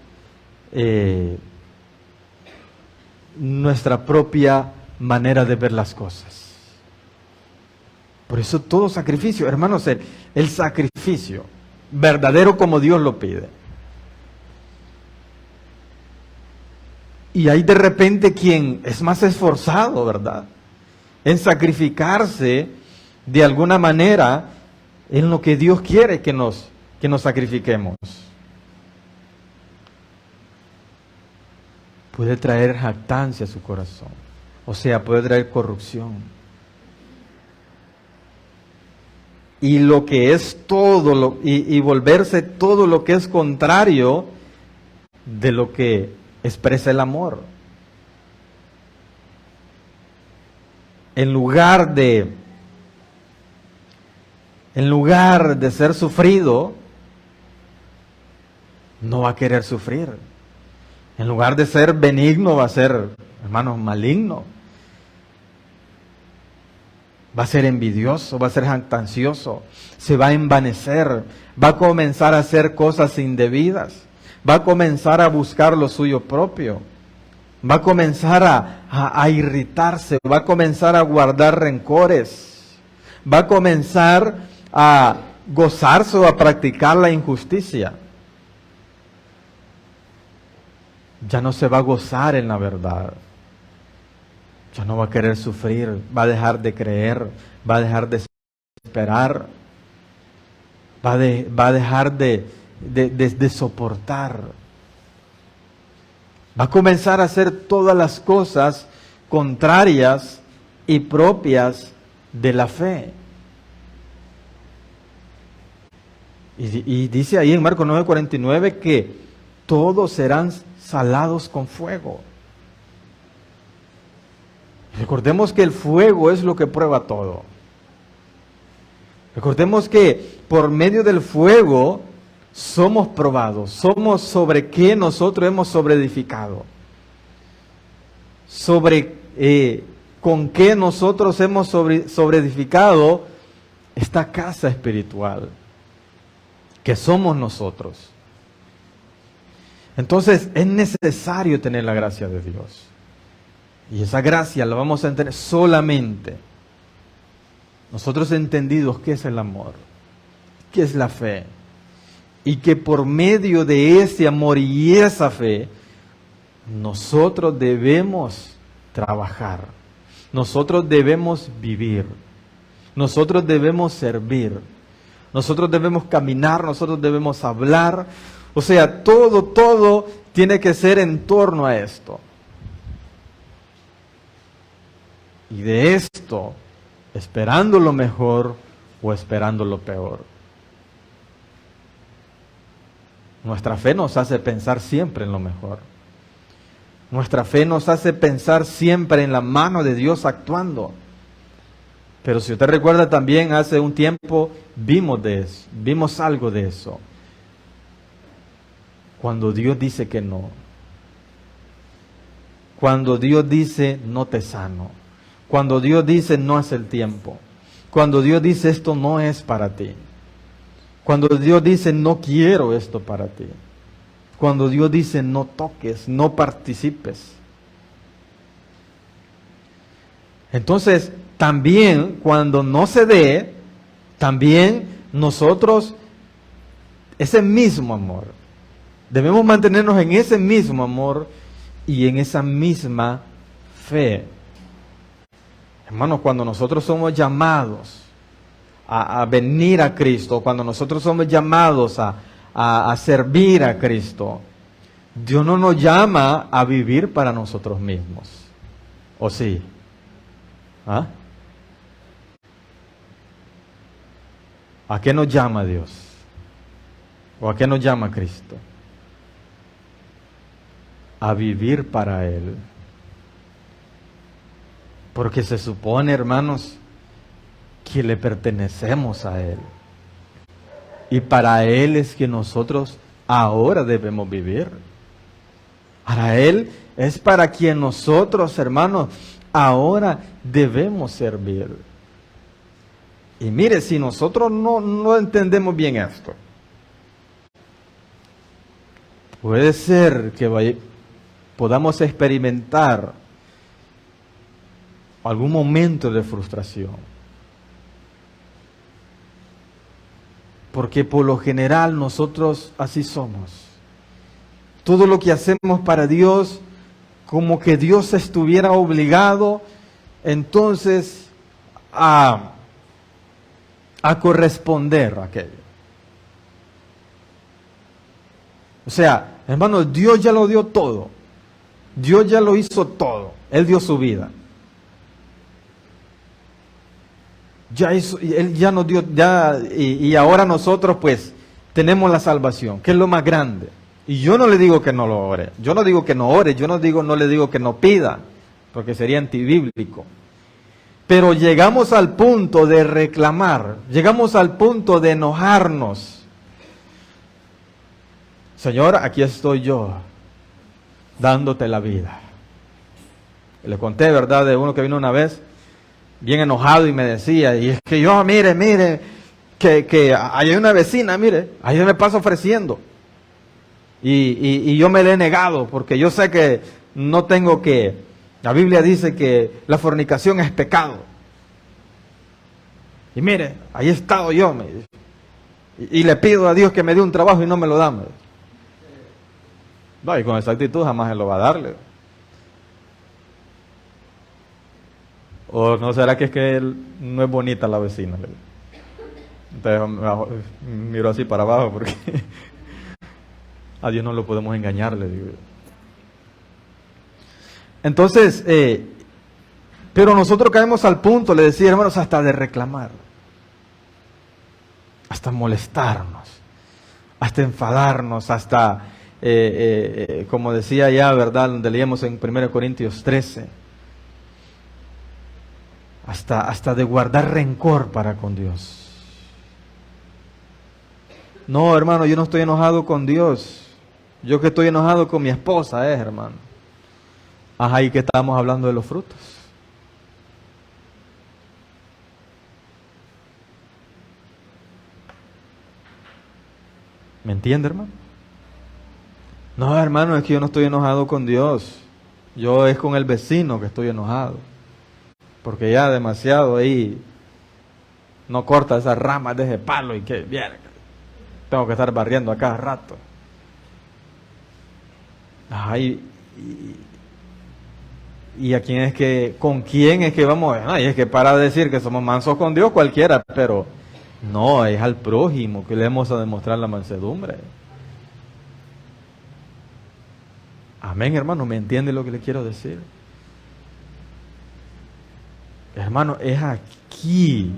nuestra propia manera de ver las cosas. Por eso todo sacrificio, hermanos, el sacrificio verdadero como Dios lo pide. Y hay de repente quien es más esforzado, ¿verdad?, en sacrificarse de alguna manera en lo que Dios quiere que nos sacrifiquemos. Puede traer jactancia a su corazón, o sea, puede traer corrupción. Y lo que es todo, y volverse todo lo que es contrario de lo que expresa el amor. En lugar de ser sufrido, no va a querer sufrir. En lugar de ser benigno, va a ser, hermanos, maligno. Va a ser envidioso, va a ser jactancioso, se va a envanecer, va a comenzar a hacer cosas indebidas, va a comenzar a buscar lo suyo propio, va a comenzar a irritarse, va a comenzar a guardar rencores, va a comenzar a gozarse o a practicar la injusticia. Ya no se va a gozar en la verdad. Ya no va a querer sufrir, va a dejar de creer, va a dejar de esperar, va a dejar de soportar. Va a comenzar a hacer todas las cosas contrarias y propias de la fe. Y dice ahí en Marcos 9:49 que todos serán salados con fuego. Recordemos que el fuego es lo que prueba todo. Recordemos que por medio del fuego somos probados, somos sobre qué nosotros hemos sobreedificado, sobre con qué nosotros hemos sobreedificado esta casa espiritual, que somos nosotros. Entonces es necesario tener la gracia de Dios. Y esa gracia la vamos a entender solamente nosotros entendidos qué es el amor, qué es la fe, y que por medio de ese amor y esa fe, nosotros debemos trabajar, nosotros debemos vivir, nosotros debemos servir, nosotros debemos caminar, nosotros debemos hablar. O sea, todo tiene que ser en torno a esto. Y de esto, esperando lo mejor o esperando lo peor. Nuestra fe nos hace pensar siempre en lo mejor. Nuestra fe nos hace pensar siempre en la mano de Dios actuando. Pero si usted recuerda también, hace un tiempo vimos algo de eso. Cuando Dios dice que no. Cuando Dios dice no te sano. Cuando Dios dice no es el tiempo. Cuando Dios dice esto no es para ti. Cuando Dios dice no quiero esto para ti. Cuando Dios dice no toques, no participes. Entonces, también cuando no se dé, también nosotros, ese mismo amor, debemos mantenernos en ese mismo amor y en esa misma fe. Hermanos, cuando nosotros somos llamados a venir a Cristo, cuando nosotros somos llamados a servir a Cristo, Dios no nos llama a vivir para nosotros mismos. ¿O sí? ¿Ah? ¿A qué nos llama Dios? ¿O a qué nos llama Cristo? A vivir para Él. Porque se supone, hermanos, que le pertenecemos a Él. Y para Él es que nosotros ahora debemos vivir. Para Él es para quien nosotros, hermanos, ahora debemos servir. Y mire, si nosotros no entendemos bien esto, puede ser que podamos experimentar algún momento de frustración. Porque por lo general nosotros así somos. Todo lo que hacemos para Dios, como que Dios estuviera obligado entonces a corresponder a aquello. O sea, hermanos, Dios ya lo dio todo. Dios ya lo hizo todo. Él dio su vida. Él ya nos dio, y ahora nosotros pues tenemos la salvación, que es lo más grande. Y yo no le digo que no lo ore, yo no digo que no ore, no le digo que no pida, porque sería antibíblico. Pero llegamos al punto de reclamar, llegamos al punto de enojarnos. Señor, aquí estoy yo, dándote la vida. Le conté, ¿verdad?, de uno que vino una vez, bien enojado y me decía, y es que yo, mire, que hay una vecina, mire, ahí me pasa ofreciendo. Y yo me le he negado, porque yo sé que no tengo que, la Biblia dice que la fornicación es pecado. Y mire, ahí he estado yo, me dice, y le pido a Dios que me dé un trabajo y no me lo da. No, y con esa actitud jamás Él lo va a darle. ¿O no será que es que él no es bonita la vecina? Entonces miro así para abajo porque a Dios no lo podemos engañar, le digo. Entonces, pero nosotros caemos al punto, le decía, hermanos, hasta de reclamar, hasta molestarnos, hasta enfadarnos, hasta, como decía ya, ¿verdad?, donde leíamos en 1 Corintios 13, hasta de guardar rencor para con Dios. No, hermano, yo no estoy enojado con Dios. Yo que estoy enojado con mi esposa, hermano. Ajá, y que estamos hablando de los frutos. ¿Me entiende, hermano? No, hermano, es que yo no estoy enojado con Dios. Yo es con el vecino que estoy enojado. Porque ya demasiado ahí no corta esas ramas de ese palo y que bien, tengo que estar barriendo a cada rato. Ay, y a quién es que, con quién es que vamos, ay, es que para decir que somos mansos con Dios cualquiera, pero no, es al prójimo que le vamos a demostrar la mansedumbre. Amén, hermano, ¿me entiende lo que le quiero decir? Hermano, es aquí,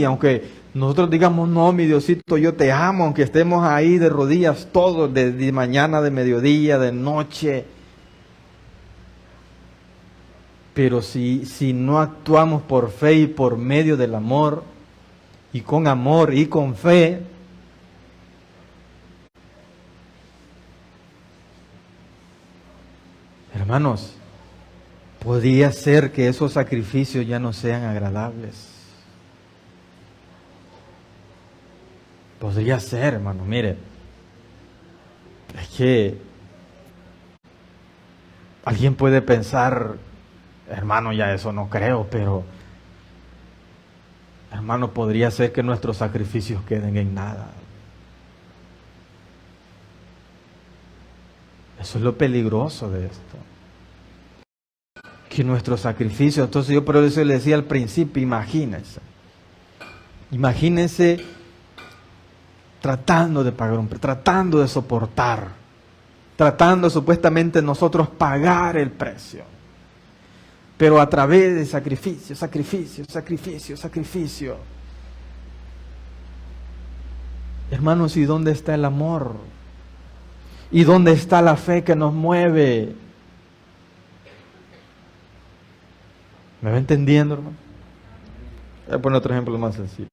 aunque nosotros digamos, no, mi Diosito, yo te amo, aunque estemos ahí de rodillas todos, de mañana, de mediodía, de noche. Pero si no actuamos por fe y por medio del amor, y con fe, Hermanos, podría ser que esos sacrificios ya no sean agradables. Podría ser, hermano. Mire, es que alguien puede pensar, hermano, ya eso no creo, pero hermano, podría ser que nuestros sacrificios queden en nada. Eso es lo peligroso de esto. Que nuestros sacrificios, entonces yo por eso le decía al principio, imagínense tratando de pagar un precio, tratando de soportar, tratando supuestamente nosotros pagar el precio, pero a través de sacrificio. Hermanos, ¿y dónde está el amor? ¿Y dónde está la fe que nos mueve? ¿Me va entendiendo, hermano? Voy a poner otro ejemplo más sencillo.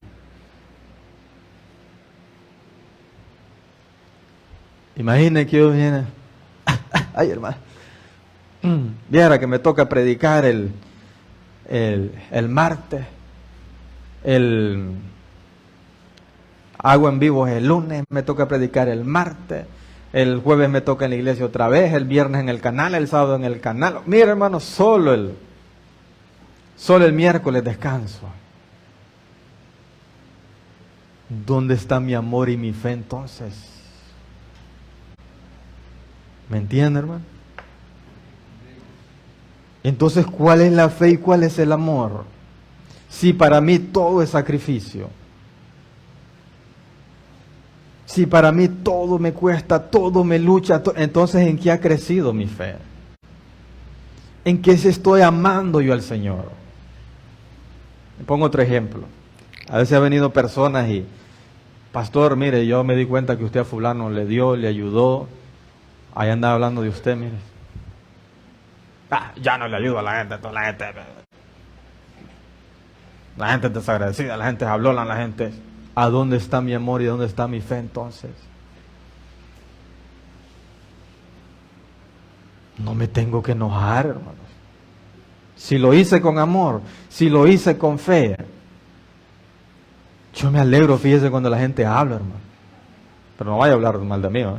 Imagine que yo viene, ay hermano, viera que me toca predicar el martes, hago en vivo el lunes, me toca predicar el martes, el jueves me toca en la iglesia otra vez, el viernes en el canal, el sábado en el canal. Mira hermano, solo el miércoles descanso. ¿Dónde está mi amor y mi fe entonces? ¿Me entiende, hermano? Entonces, ¿cuál es la fe y cuál es el amor? Si para mí todo es sacrificio, si para mí todo me cuesta, todo me lucha, entonces ¿en qué ha crecido mi fe? ¿En qué se estoy amando yo al Señor? Me pongo otro ejemplo. A veces ha venido personas y, pastor, mire, yo me di cuenta que usted a fulano le dio, le ayudó. Ahí andaba hablando de usted, mire. Ya no le ayudo a la gente, toda la gente es desagradecida, la gente es hablona, la gente. ¿A dónde está mi amor y dónde está mi fe entonces? No me tengo que enojar, hermanos. Si lo hice con amor, si lo hice con fe, yo me alegro, fíjese, cuando la gente habla, hermano. Pero no vaya a hablar mal de mí, ¿no?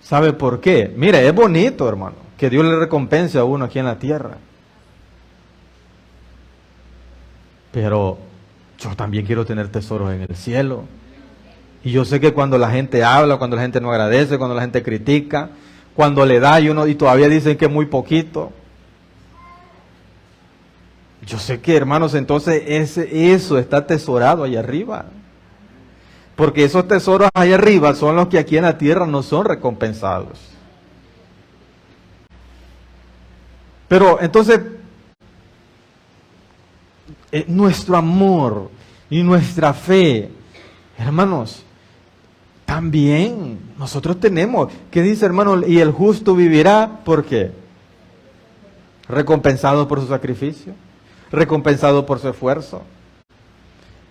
¿Sabe por qué? Mire, es bonito, hermano, que Dios le recompense a uno aquí en la tierra. Pero yo también quiero tener tesoros en el cielo. Y yo sé que cuando la gente habla, cuando la gente no agradece, cuando la gente critica, cuando le da y todavía dicen que es muy poquito. Yo sé que, hermanos, entonces eso está atesorado allá arriba. Porque esos tesoros allá arriba son los que aquí en la tierra no son recompensados. Pero entonces, nuestro amor y nuestra fe, hermanos, también nosotros tenemos. ¿Qué dice, hermano? Y el justo vivirá, ¿por qué? Recompensado por su sacrificio, recompensado por su esfuerzo.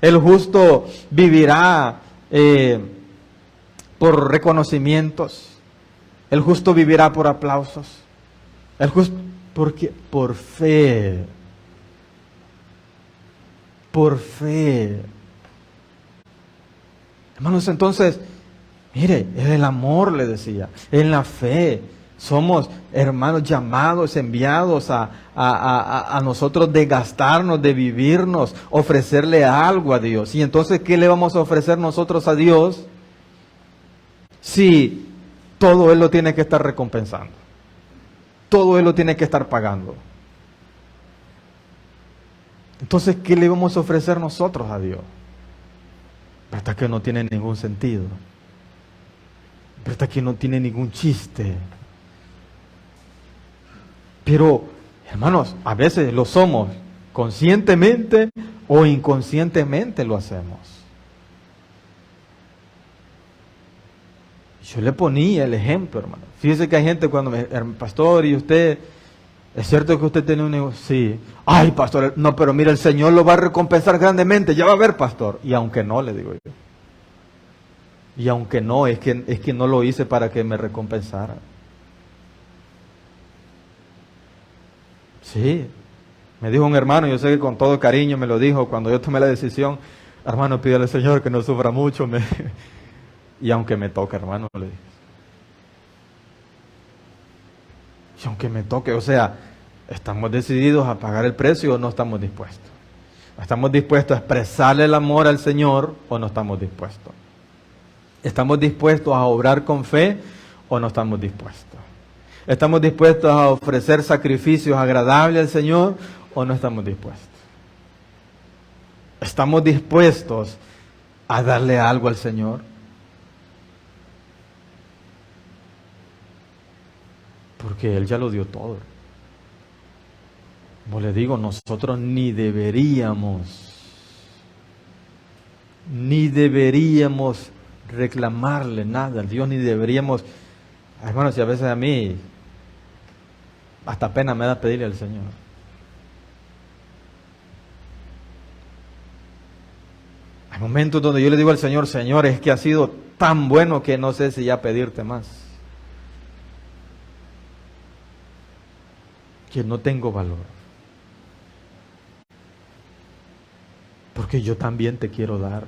El justo vivirá por reconocimientos. El justo vivirá por aplausos. El justo, porque por fe. Por fe. Hermanos, entonces, mire, es el amor, le decía, en la fe. Somos, hermanos, llamados, enviados a nosotros de gastarnos, de vivirnos, ofrecerle algo a Dios. Y entonces, ¿qué le vamos a ofrecer nosotros a Dios si todo Él lo tiene que estar recompensando? Todo Él lo tiene que estar pagando. Entonces, ¿qué le vamos a ofrecer nosotros a Dios? ¿Verdad que no tiene ningún sentido? ¿Verdad que no tiene ningún chiste? Pero, hermanos, a veces lo somos, conscientemente o inconscientemente lo hacemos. Yo le ponía el ejemplo, hermano. Fíjese que hay gente cuando me, pastor, y usted, ¿es cierto que usted tiene un negocio? Sí. Ay, pastor, no, pero mira, el Señor lo va a recompensar grandemente, ya va a ver, pastor. Y aunque no, le digo yo. Y aunque no, es que no lo hice para que me recompensara. Sí, me dijo un hermano, yo sé que con todo cariño me lo dijo cuando yo tomé la decisión, hermano, pídele al Señor que no sufra mucho, y aunque me toque, hermano, le dije, y aunque me toque, o sea, ¿estamos decididos a pagar el precio o no estamos dispuestos? ¿Estamos dispuestos a expresarle el amor al Señor o no estamos dispuestos? ¿Estamos dispuestos a obrar con fe o no estamos dispuestos? ¿Estamos dispuestos a ofrecer sacrificios agradables al Señor o no estamos dispuestos? ¿Estamos dispuestos a darle algo al Señor? Porque Él ya lo dio todo. Como le digo, nosotros ni deberíamos reclamarle nada a Dios, ni deberíamos, hermanos, si a veces a mí hasta pena me da pedirle al Señor. Hay momentos donde yo le digo al Señor, Señor, es que ha sido tan bueno que no sé si ya pedirte más. Que no tengo valor. Porque yo también te quiero dar.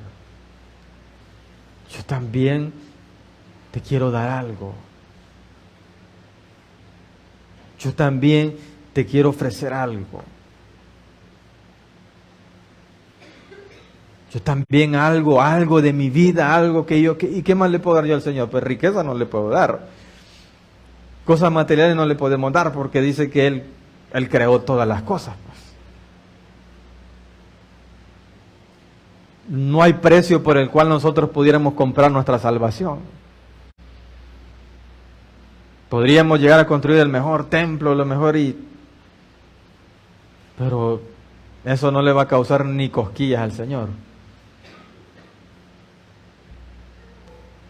Yo también te quiero dar algo. Yo también te quiero ofrecer algo. Yo también algo de mi vida, algo que yo... ¿Y qué más le puedo dar yo al Señor? Pues riqueza no le puedo dar. Cosas materiales no le podemos dar porque dice que Él creó todas las cosas. No hay precio por el cual nosotros pudiéramos comprar nuestra salvación. Podríamos llegar a construir el mejor templo, lo mejor pero eso no le va a causar ni cosquillas al Señor.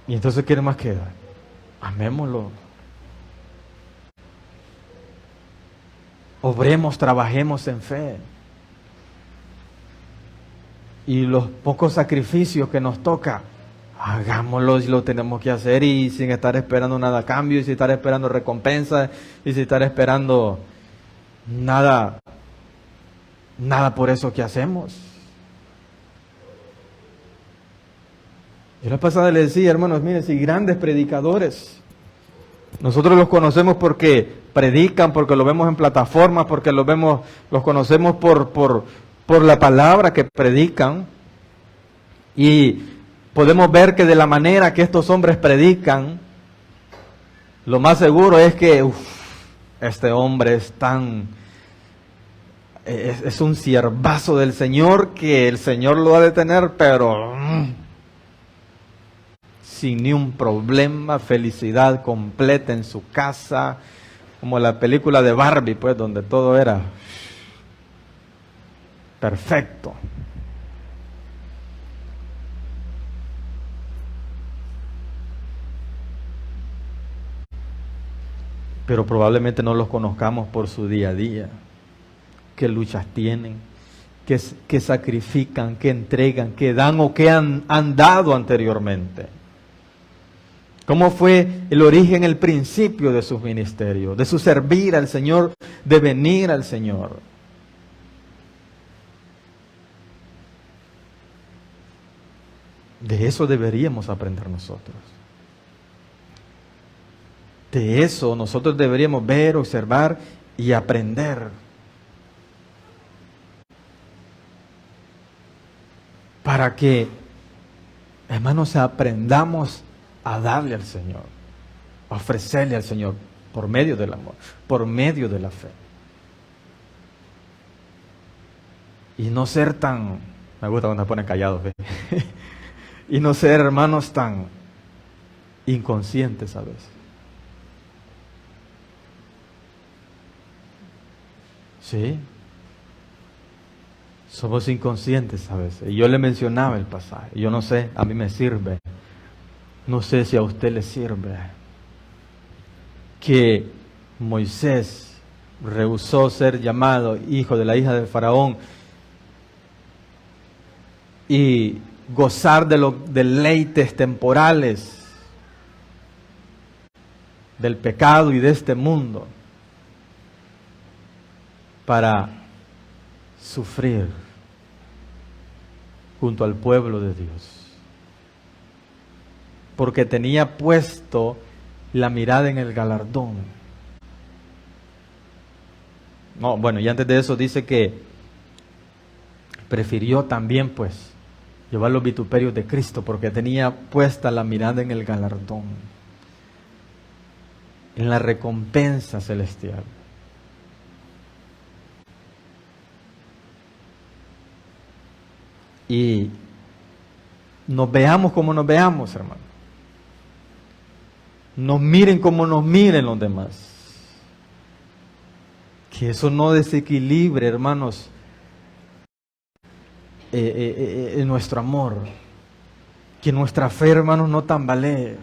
Y entonces, ¿qué más queda? Amémoslo. Obremos, trabajemos en fe. Y los pocos sacrificios que nos toca, hagámoslos y lo tenemos que hacer y sin estar esperando nada a cambio, y sin estar esperando recompensa, y sin estar esperando nada por eso que hacemos. Yo la pasada le decía, hermanos, miren, si grandes predicadores, nosotros los conocemos porque predican, porque lo vemos en plataformas, porque los conocemos por la palabra que predican, y podemos ver que de la manera que estos hombres predican, lo más seguro es que este hombre es un siervazo del Señor, que el Señor lo ha de tener, pero sin ni un problema, felicidad completa en su casa, como la película de Barbie, pues, donde todo era perfecto. Pero probablemente no los conozcamos por su día a día. ¿Qué luchas tienen? ¿Qué sacrifican? ¿Qué entregan? ¿Qué dan o qué han dado anteriormente? ¿Cómo fue el origen, el principio de sus ministerios? De su servir al Señor, de venir al Señor. De eso deberíamos aprender nosotros. De eso nosotros deberíamos ver, observar y aprender. Para que, hermanos, aprendamos a darle al Señor, a ofrecerle al Señor por medio del amor, por medio de la fe. Y no ser tan, me gusta cuando se ponen callados, ¿ve? Y no ser, hermanos, tan inconscientes a veces. Sí. Somos inconscientes a veces. Y yo le mencionaba el pasaje. Yo no sé, a mí me sirve. No sé si a usted le sirve. Que Moisés rehusó ser llamado hijo de la hija de Faraón y gozar de los deleites temporales del pecado y de este mundo, para sufrir junto al pueblo de Dios, porque tenía puesto la mirada en el galardón. No, bueno, y antes de eso dice que prefirió también pues llevar los vituperios de Cristo, porque tenía puesta la mirada en el galardón, en la recompensa celestial. Y nos veamos como nos veamos, hermano. Nos miren como nos miren los demás. Que eso no desequilibre, hermanos, nuestro amor. Que nuestra fe, hermanos, no tambalee.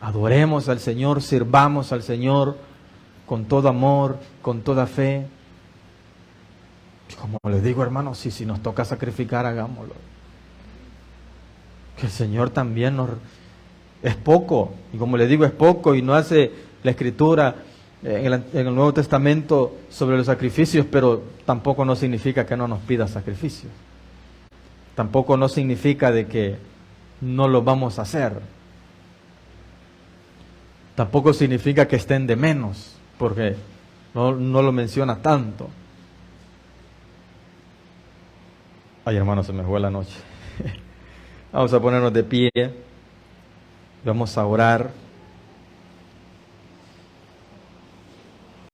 Adoremos al Señor, sirvamos al Señor con todo amor, con toda fe. Como les digo, hermanos, si nos toca sacrificar, hagámoslo. Que el Señor también es poco, y como les digo, es poco, y no hace la Escritura en el Nuevo Testamento sobre los sacrificios, pero tampoco no significa que no nos pida sacrificios. Tampoco no significa de que no lo vamos a hacer. Tampoco significa que estén de menos, porque no lo menciona tanto. Ay, hermano, se me fue la noche. Vamos a ponernos de pie. Vamos a orar.